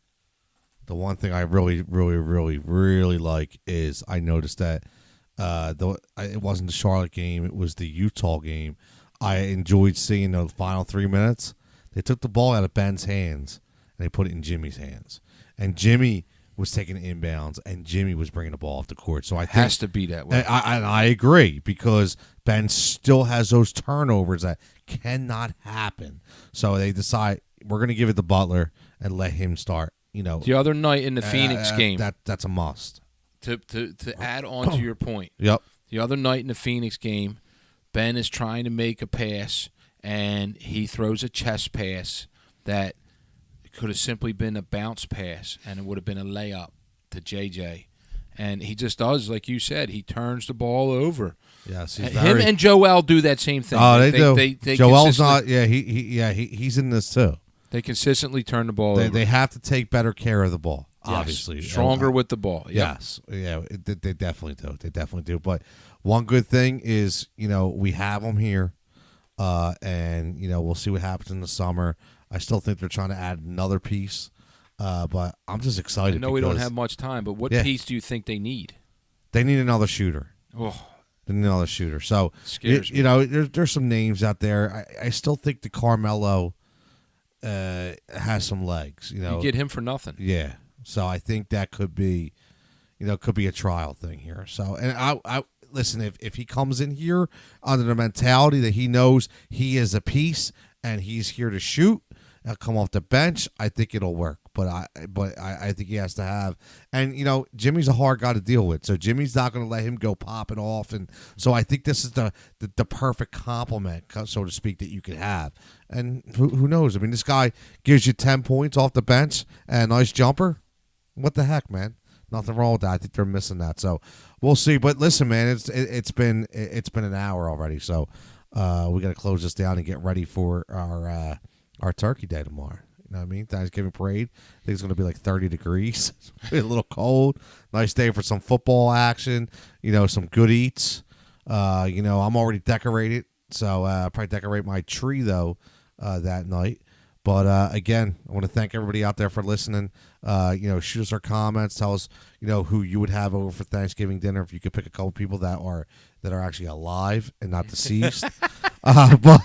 the one thing I really, really, really, really like is I noticed that it wasn't the Charlotte game, it was the Utah game. I enjoyed seeing the final 3 minutes. They took the ball out of Ben's hands and they put it in Jimmy's hands. And Jimmy was taking inbounds, and Jimmy was bringing the ball off the court. So I think has to be that way. And I agree because Ben still has those turnovers that cannot happen. So they decide we're going to give it to Butler and let him start. The other night in the Phoenix game, that's a must. To add on to your point, yep. The other night in the Phoenix game, Ben is trying to make a pass, and he throws a chest pass that could have simply been a bounce pass, and it would have been a layup to JJ. And he just does, like you said, he turns the ball over. Yes, him and Joel do that same thing. Oh, they do. Joel's not. Yeah, he's in this too. They consistently turn the ball over. They have to take better care of the ball. Yes, obviously, stronger with the ball. Yep. Yes, yeah, they definitely do. They definitely do. But one good thing is, we have them here, and we'll see what happens in the summer. I still think they're trying to add another piece, but I'm just excited. I know we don't have much time, but what piece do you think they need? They need another shooter. Oh, they need another shooter. So scares me. There's some names out there. I still think the Carmelo has some legs. You get him for nothing. Yeah. So I think that could be a trial thing here. So, and I listen, if he comes in here under the mentality that he knows he is a piece and he's here to shoot, come off the bench, I think it'll work. But I think he has to have, and Jimmy's a hard guy to deal with, so Jimmy's not going to let him go popping off, and so I think this is the perfect compliment, so to speak, that you could have. And who knows? I mean, this guy gives you 10 points off the bench and a nice jumper. What the heck, man? Nothing wrong with that. I think they're missing that, so we'll see. But listen, man, it's been an hour already, so we got to close this down and get ready for our Turkey Day tomorrow. You know what I mean? Thanksgiving parade. I think it's going to be like 30 degrees. It's gonna be a little cold. Nice day for some football action. Some good eats. I'm already decorated, so I'll probably decorate my tree though that night. But again, I want to thank everybody out there for listening. Shoot us our comments. Tell us, who you would have over for Thanksgiving dinner. If you could pick a couple people that are actually alive and not deceased. But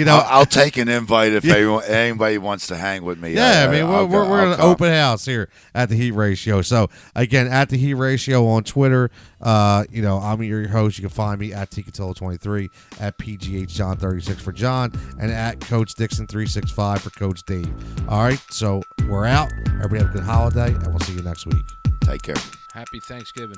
I'll take an invite if anybody wants to hang with me. Yeah, we're an open house here at the Heat Ratio. So again, at the Heat Ratio on Twitter. I'm your host. You can find me at Ticatolo23, at PGHJohn36 for John, and at Coach Dixon365 for Coach Dave. All right, so we're out. Everybody have a good holiday, and we'll see you next week. Take care. Happy Thanksgiving.